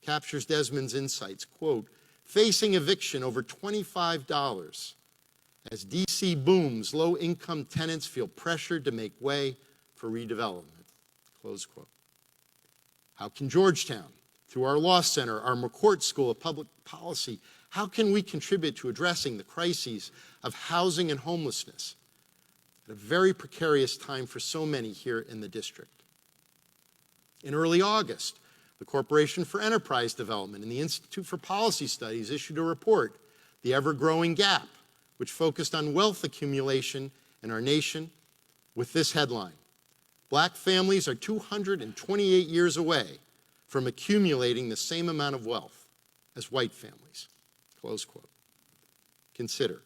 captures Desmond's insights, quote, "Facing eviction over $25. As D.C. booms, low-income tenants feel pressured to make way for redevelopment," close quote. How can Georgetown, through our Law Center, our McCourt School of Public Policy, how can we contribute to addressing the crises of housing and homelessness at a very precarious time for so many here in the district? In early August, the Corporation for Enterprise Development and the Institute for Policy Studies issued a report, The Ever-Growing Gap, which focused on wealth accumulation in our nation with this headline: "Black families are 228 years away from accumulating the same amount of wealth as white families," close quote. Consider,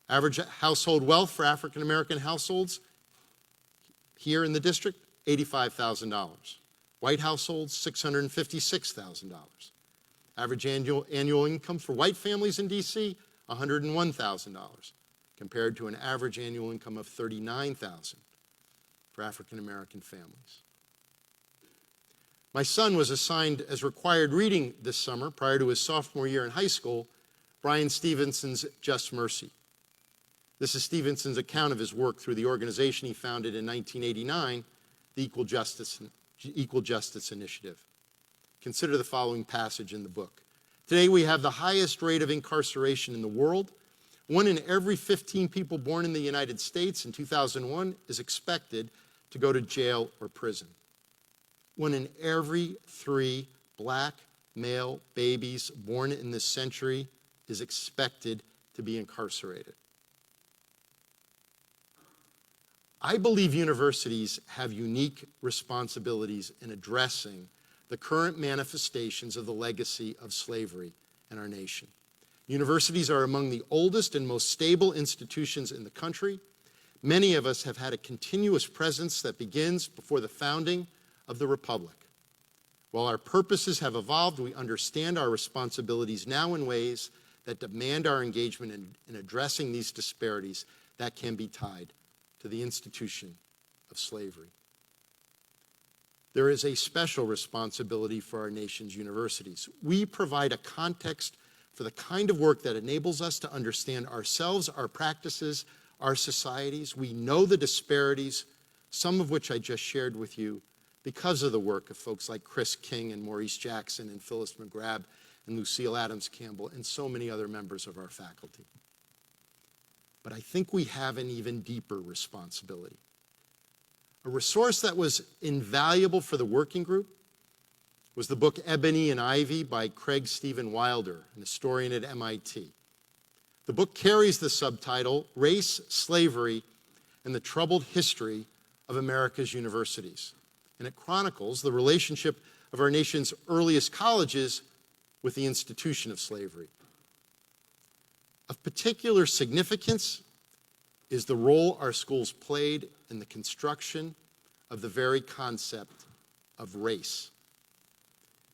average household wealth for African American households here in the district, $85,000. White households, $656,000. Average annual income for white families in D.C., $101,000, compared to an average annual income of $39,000 for African American families. My son was assigned as required reading this summer, prior to his sophomore year in high school, Brian Stevenson's Just Mercy. This is Stevenson's account of his work through the organization he founded in 1989, the Equal Justice Initiative. Consider the following passage in the book. "Today we have the highest rate of incarceration in the world. 1 in every 15 people born in the United States in 2001 is expected to go to jail or prison. 1 in every 3 black male babies born in this century is expected to be incarcerated." I believe universities have unique responsibilities in addressing the current manifestations of the legacy of slavery in our nation. Universities are among the oldest and most stable institutions in the country. Many of us have had a continuous presence that begins before the founding of the Republic. While our purposes have evolved, we understand our responsibilities now in ways that demand our engagement in addressing these disparities that can be tied to the institution of slavery. There is a special responsibility for our nation's universities. We provide a context for the kind of work that enables us to understand ourselves, our practices, our societies. We know the disparities, some of which I just shared with you, because of the work of folks like Chris King and Maurice Jackson and Phyllis McGrath and Lucille Adams Campbell and so many other members of our faculty. But I think we have an even deeper responsibility. A resource that was invaluable for the working group was the book Ebony and Ivy by Craig Stephen Wilder, an historian at MIT. The book carries the subtitle, Race, Slavery, and the Troubled History of America's Universities. And it chronicles the relationship of our nation's earliest colleges with the institution of slavery. Of particular significance is the role our schools played in the construction of the very concept of race.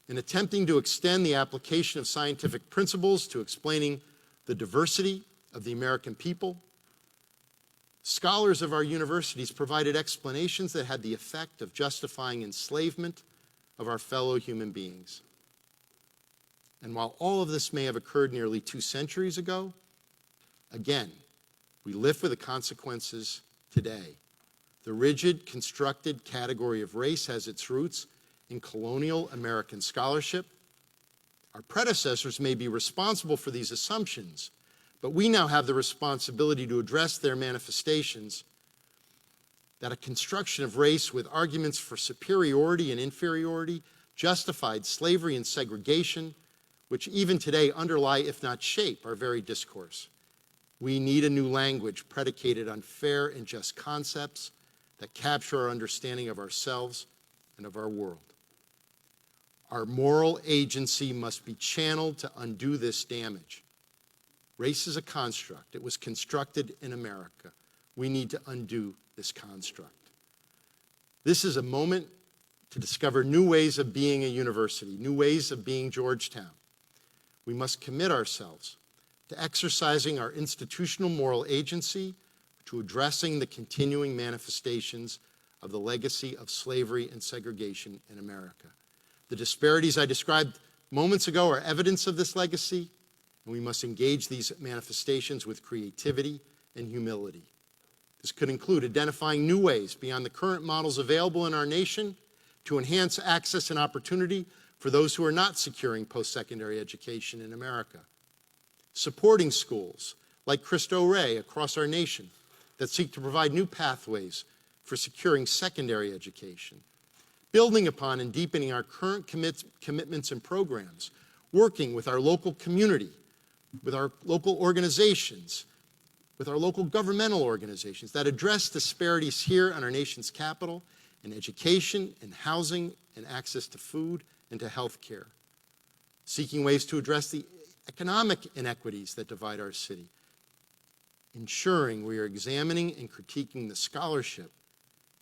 In attempting to extend the application of scientific principles to explaining the diversity of the American people, scholars of our universities provided explanations that had the effect of justifying enslavement of our fellow human beings. And while all of this may have occurred nearly 2 centuries ago, again, we live with the consequences today. The rigid, constructed category of race has its roots in colonial American scholarship. Our predecessors may be responsible for these assumptions, but we now have the responsibility to address their manifestations, that a construction of race with arguments for superiority and inferiority justified slavery and segregation, which even today underlie, if not shape, our very discourse. We need a new language predicated on fair and just concepts that capture our understanding of ourselves and of our world. Our moral agency must be channeled to undo this damage. Race is a construct. It was constructed in America. We need to undo this construct. This is a moment to discover new ways of being a university, new ways of being Georgetown. We must commit ourselves to exercising our institutional moral agency, to addressing the continuing manifestations of the legacy of slavery and segregation in America. The disparities I described moments ago are evidence of this legacy, and we must engage these manifestations with creativity and humility. This could include identifying new ways beyond the current models available in our nation to enhance access and opportunity for those who are not securing post-secondary education in America. Supporting schools like Cristo Rey across our nation that seek to provide new pathways for securing secondary education. Building upon and deepening our current commitments and programs, working with our local community, with our local organizations, with our local governmental organizations that address disparities here in our nation's capital in education, in housing, in access to food, and to health care. Seeking ways to address the economic inequities that divide our city. Ensuring we are examining and critiquing the scholarship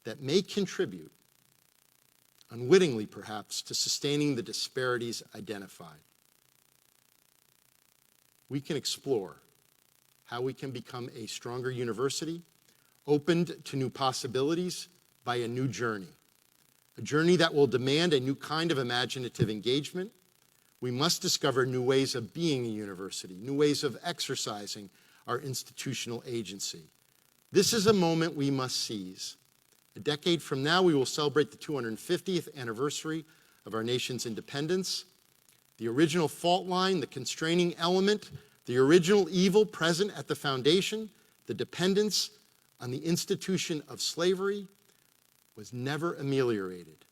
that may contribute, unwittingly perhaps, to sustaining the disparities identified. We can explore how we can become a stronger university, opened to new possibilities by a new journey. A journey that will demand a new kind of imaginative engagement. We must discover new ways of being a university, new ways of exercising our institutional agency. This is a moment we must seize. A decade from now, we will celebrate the 250th anniversary of our nation's independence. The original fault line, the constraining element, the original evil present at the foundation, the dependence on the institution of slavery, was never ameliorated.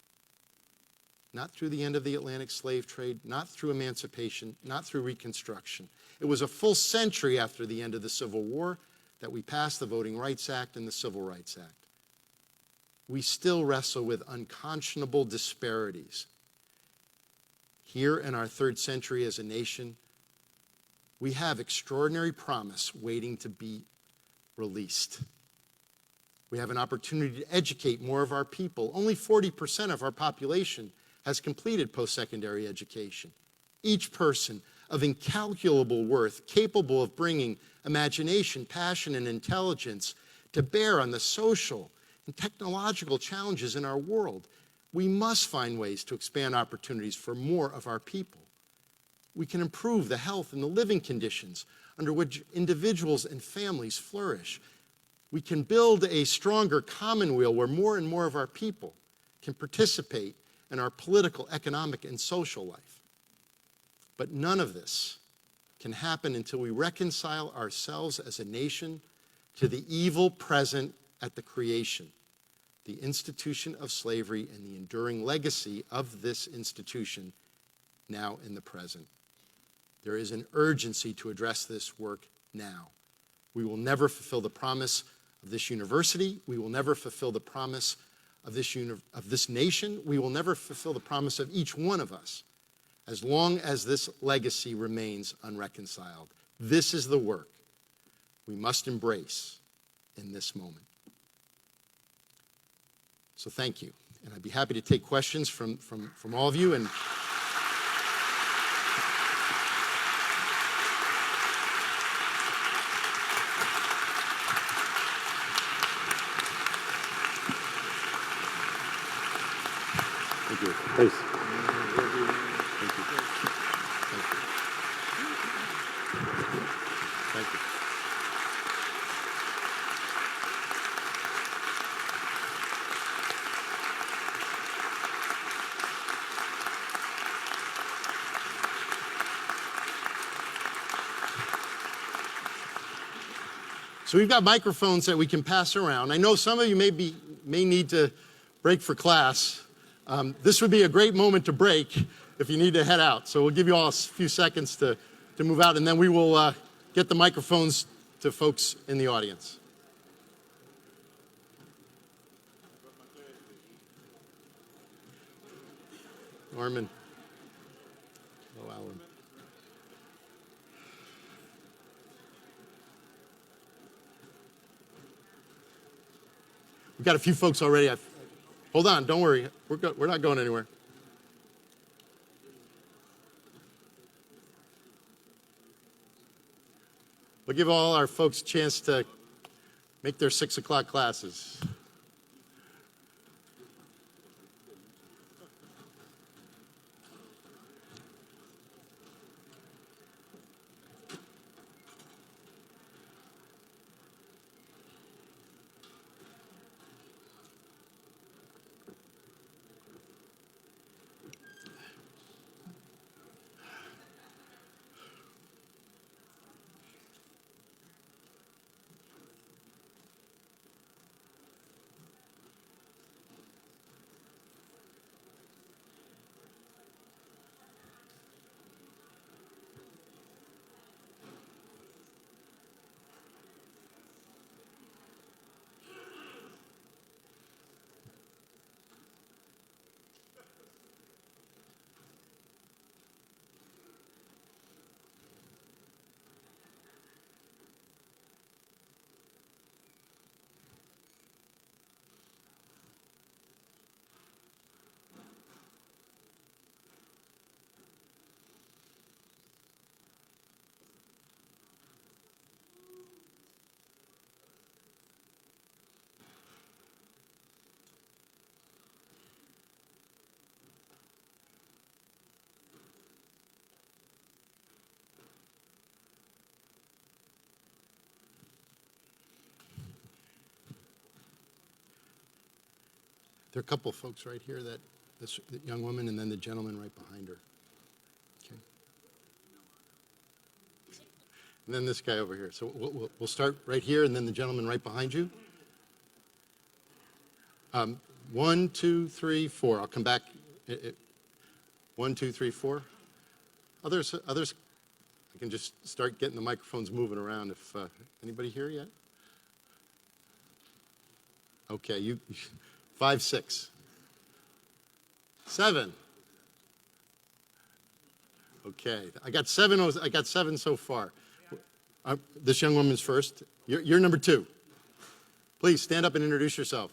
Not through the end of the Atlantic slave trade, not through emancipation, not through Reconstruction. It was a full century after the end of the Civil War that we passed the Voting Rights Act and the Civil Rights Act. We still wrestle with unconscionable disparities. Here in our third century as a nation, We have extraordinary promise waiting to be released. We have an opportunity to educate more of our people. Only 40% of our population has completed post-secondary education. Each person of incalculable worth, capable of bringing imagination, passion, and intelligence to bear on the social and technological challenges in our world. We must find ways to expand opportunities for more of our people. We can improve the health and the living conditions under which individuals and families flourish. We can build a stronger commonweal where more and more of our people can participate in our political, economic, and social life. But none of this can happen until we reconcile ourselves as a nation to the evil present at the creation, the institution of slavery and the enduring legacy of this institution now in the present. There is an urgency to address this work now. We will never fulfill the promise of this university. We will never fulfill the promise of this nation. We will never fulfill the promise of each one of us as long as this legacy remains unreconciled. This is the work we must embrace in this moment. So thank you. And I'd be happy to take questions from all of you. And thank you. Please. Thank you. Thank you. So we've got microphones that we can pass around. I know some of you may need to break for class. This would be a great moment to break if you need to head out. So we'll give you all a few seconds to move out, and then we will get the microphones to folks in the audience. Norman. Oh, Alan. We've got a few folks already. Hold on, don't worry. We're not going anywhere. We'll give all our folks a chance to make their 6 o'clock classes. There are a couple of folks right here, this young woman and then the gentleman right behind her. Okay. And then this guy over here. So we'll start right here and then the gentleman right behind you. 1, 2, 3, 4. I'll come back. 1, 2, 3, 4. Others, I can just start getting the microphones moving around. If anybody here yet? Okay, you 5, 6, 7. Okay, I got seven so far. This young woman's first. You're number 2. Please stand up and introduce yourself.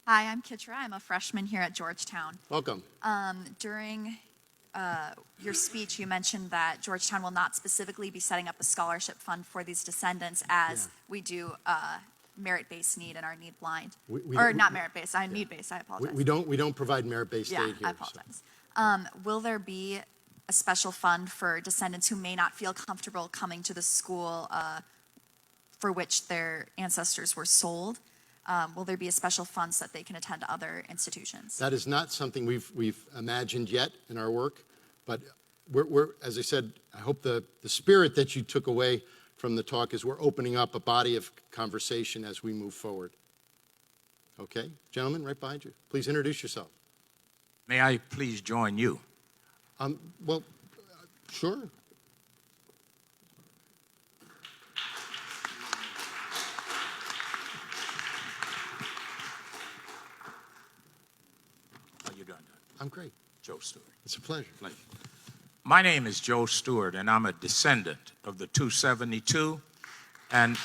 Hi, I'm Kitra. I'm a freshman here at Georgetown. Welcome. During your speech, you mentioned that Georgetown will not specifically be setting up a scholarship fund for these descendants as we do merit-based need and our need blind. Not merit-based, need-based, I apologize. We don't provide merit-based aid here. I apologize. Will there be a special fund for descendants who may not feel comfortable coming to the school for which their ancestors were sold? Will there be a special fund so that they can attend other institutions? That is not something we've imagined yet in our work, but we're as I said, I hope the spirit that you took away from the talk is we're opening up a body of conversation as we move forward. Okay, gentlemen, right behind you. Please introduce yourself. May I please join you? Well, sure. How you doing? I'm great. Joe Stewart. It's a pleasure. My name is Joe Stewart, and I'm a descendant of the 272, and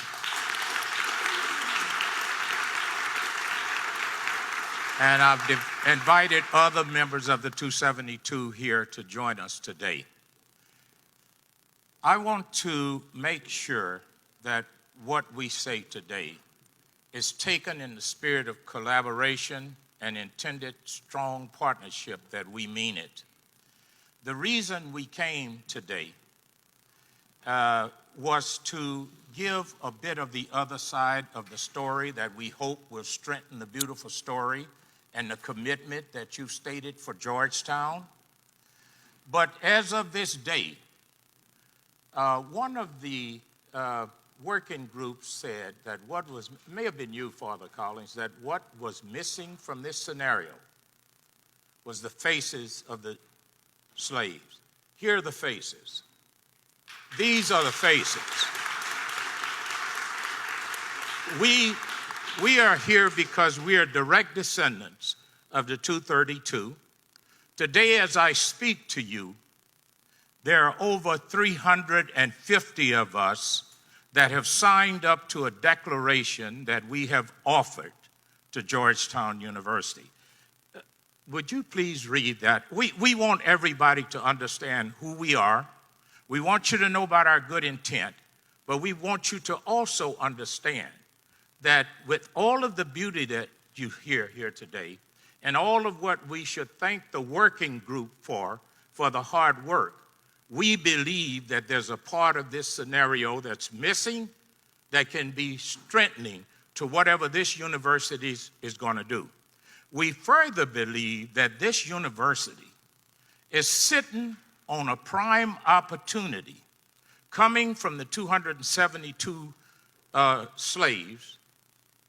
I've invited other members of the 272 here to join us today. I want to make sure that what we say today is taken in the spirit of collaboration and intended strong partnership that we mean it. The reason we came today was to give a bit of the other side of the story that we hope will strengthen the beautiful story and the commitment that you've stated for Georgetown. But as of this day, one of the working groups said that may have been you, Father Collins, that what was missing from this scenario was the faces of the slaves. Here are the faces. These are the faces. We are here because we are direct descendants of the 232. Today, as I speak to you, there are over 350 of us that have signed up to a declaration that we have offered to Georgetown University. Would you please read that? We want everybody to understand who we are. We want you to know about our good intent, but we want you to also understand that with all of the beauty that you hear here today, and all of what we should thank the working group for the hard work, we believe that there's a part of this scenario that's missing that can be strengthening to whatever this university is going to do. We further believe that this university is sitting on a prime opportunity coming from the 272 slaves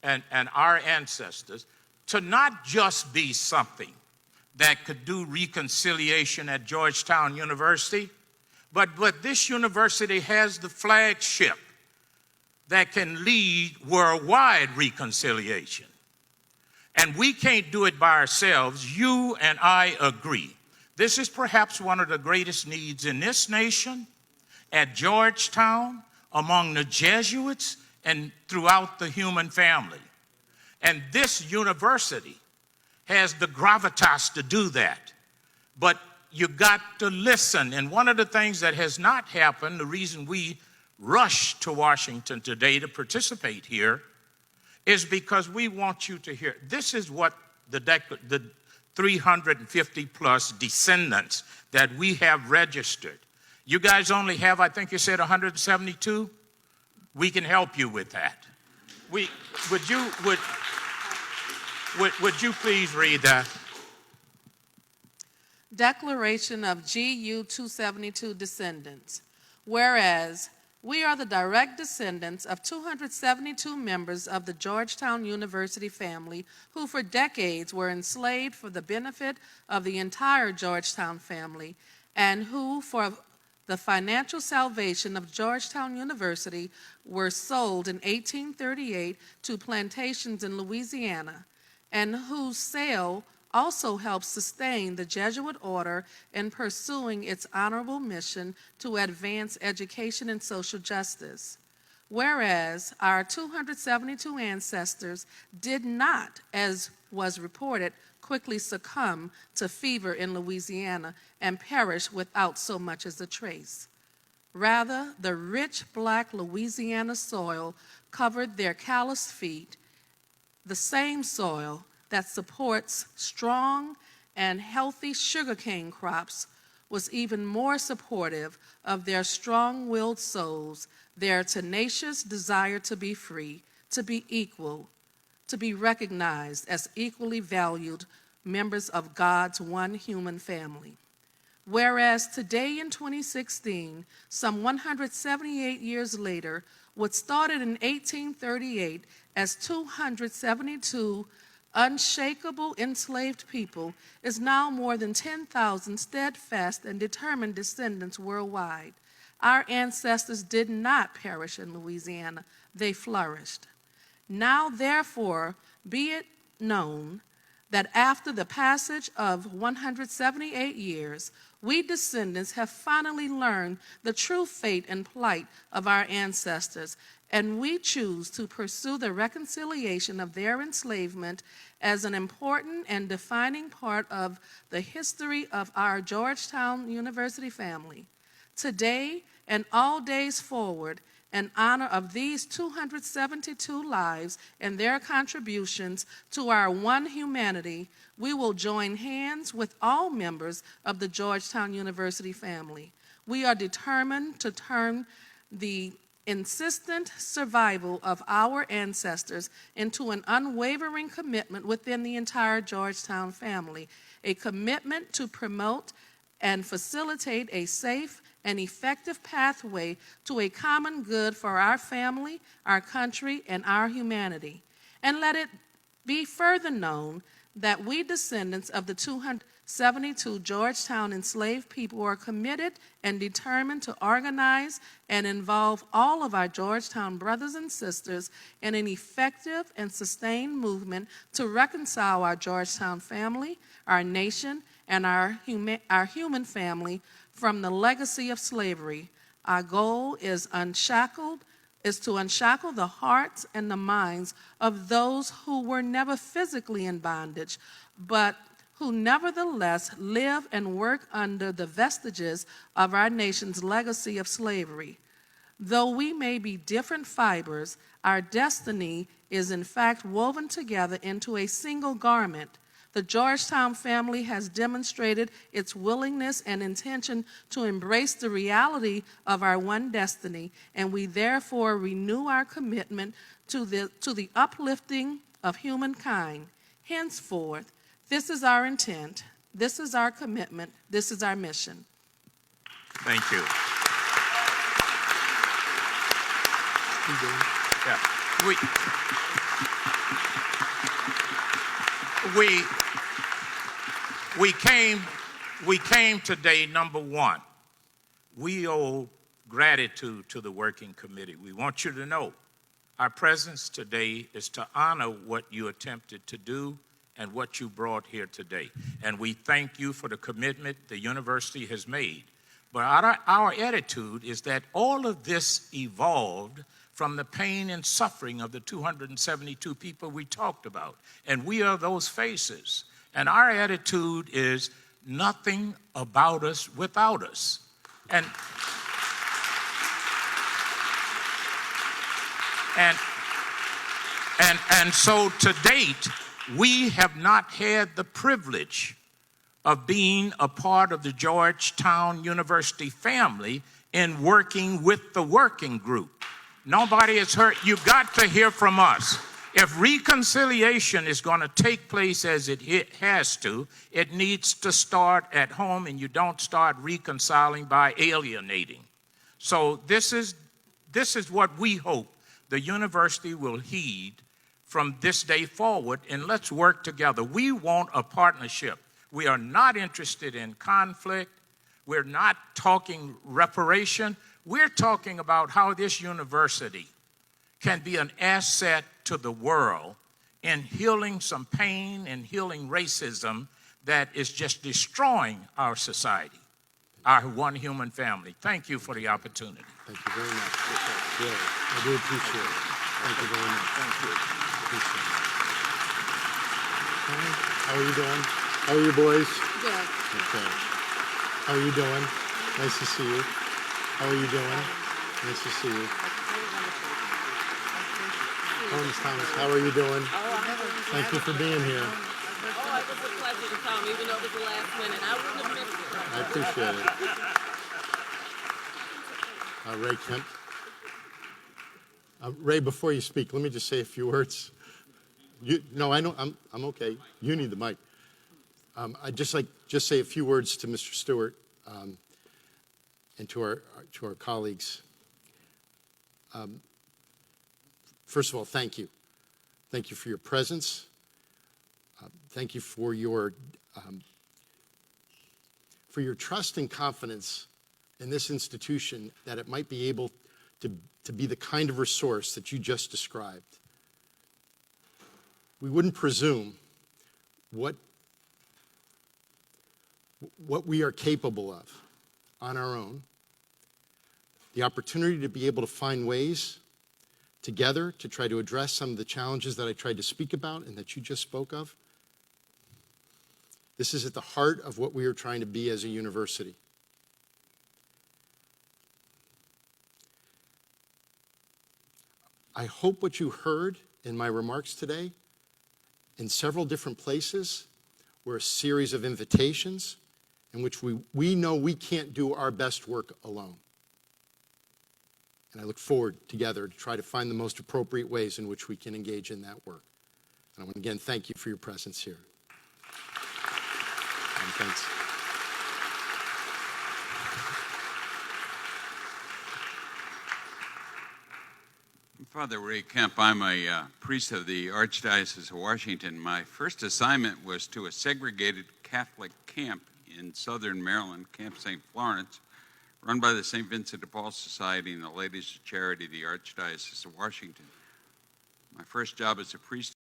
and our ancestors to not just be something that could do reconciliation at Georgetown University, but this university has the flagship that can lead worldwide reconciliation. And we can't do it by ourselves. You and I agree. This is perhaps one of the greatest needs in this nation, at Georgetown, among the Jesuits, and throughout the human family. And this university has the gravitas to do that. But you got to listen. And one of the things that has not happened, the reason we rushed to Washington today to participate here, is because we want you to hear. This is what the 350 plus descendants that we have registered. You guys only have, I think you said 172? We can help you with that. Would you please read that? Declaration of GU 272 descendants. Whereas we are the direct descendants of 272 members of the Georgetown University family who for decades were enslaved for the benefit of the entire Georgetown family, and who for the financial salvation of Georgetown University were sold in 1838 to plantations in Louisiana, and whose sale also helped sustain the Jesuit order in pursuing its honorable mission to advance education and social justice. Whereas our 272 ancestors did not, as was reported, quickly succumb to fever in Louisiana and perish without so much as a trace. Rather, the rich black Louisiana soil covered their calloused feet, the same soil that supports strong and healthy sugarcane crops was even more supportive of their strong-willed souls, their tenacious desire to be free, to be equal, to be recognized as equally valued members of God's one human family. Whereas today in 2016, some 178 years later, what started in 1838 as 272 unshakable enslaved people is now more than 10,000 steadfast and determined descendants worldwide. Our ancestors did not perish in Louisiana, they flourished. Now, therefore, be it known that after the passage of 178 years, we descendants have finally learned the true fate and plight of our ancestors, and we choose to pursue the reconciliation of their enslavement as an important and defining part of the history of our Georgetown University family. Today and all days forward, in honor of these 272 lives and their contributions to our one humanity, we will join hands with all members of the Georgetown University family. We are determined to turn the insistent survival of our ancestors into an unwavering commitment within the entire Georgetown family, a commitment to promote and facilitate a safe and effective pathway to a common good for our family, our country, and our humanity. And let it be further known that we descendants of the 272 Georgetown enslaved people are committed and determined to organize and involve all of our Georgetown brothers and sisters in an effective and sustained movement to reconcile our Georgetown family, our nation, and our human family from the legacy of slavery. Our goal is to unshackle the hearts and the minds of those who were never physically in bondage, but who nevertheless live and work under the vestiges of our nation's legacy of slavery. Though we may be different fibers, our destiny is in fact woven together into a single garment. The Georgetown family has demonstrated its willingness and intention to embrace the reality of our one destiny, and we therefore renew our commitment to the uplifting of humankind. Henceforth, this is our intent, this is our commitment, this is our mission. Thank you. Yeah. We came today, number one, we owe gratitude to the working committee. We want you to know our presence today is to honor what you attempted to do and what you brought here today. And we thank you for the commitment the university has made. But our attitude is that all of this evolved from the pain and suffering of the 272 people we talked about. And we are those faces. And our attitude is nothing about us without us. And so to date, we have not had the privilege of being a part of the Georgetown University family in working with the working group. Nobody has heard. You've got to hear from us. If reconciliation is going to take place as it has to, it needs to start at home, and you don't start reconciling by alienating. So this is what we hope the university will heed from this day forward, and let's work together. We want a partnership. We are not interested in conflict. We're not talking reparation. We're talking about how this university can be an asset to the world in healing some pain and healing racism that is just destroying our society, our one human family. Thank you for the opportunity. Thank you very much. Really, I do appreciate it. Thank you very much. Thank you. Appreciate it. Hi, how are you doing? How are you, boys? Good. Okay. How are you doing? Nice to see you. How are you doing? Nice to see you. Oh, Ms. Thomas, how are you doing? Thank you for being here. Oh, it was a pleasure to come, even though it was the last minute. I wouldn't have missed it. I appreciate it. Ray Kemp. Ray, before you speak, let me just say a few words. No, I know, I'm okay. You need the mic. I'd just say a few words to Mr. Stewart and to our colleagues. First of all, thank you. Thank you for your presence. Thank you for your trust and confidence in this institution that it might be able to be the kind of resource that you just described. We wouldn't presume what we are capable of on our own. The opportunity to be able to find ways together to try to address some of the challenges that I tried to speak about and that you just spoke of. This is at the heart of what we are trying to be as a university. I hope what you heard in my remarks today in several different places were a series of invitations in which we know we can't do our best work alone. And I look forward together to try to find the most appropriate ways in which we can engage in that work. And I want to again thank you for your presence here. And thanks. Father Ray Kemp, I'm a priest of the Archdiocese of Washington. My first assignment was to a segregated Catholic camp in southern Maryland, Camp St. Florence, run by the St. Vincent de Paul Society and the Ladies of Charity of the Archdiocese of Washington. My first job as a priest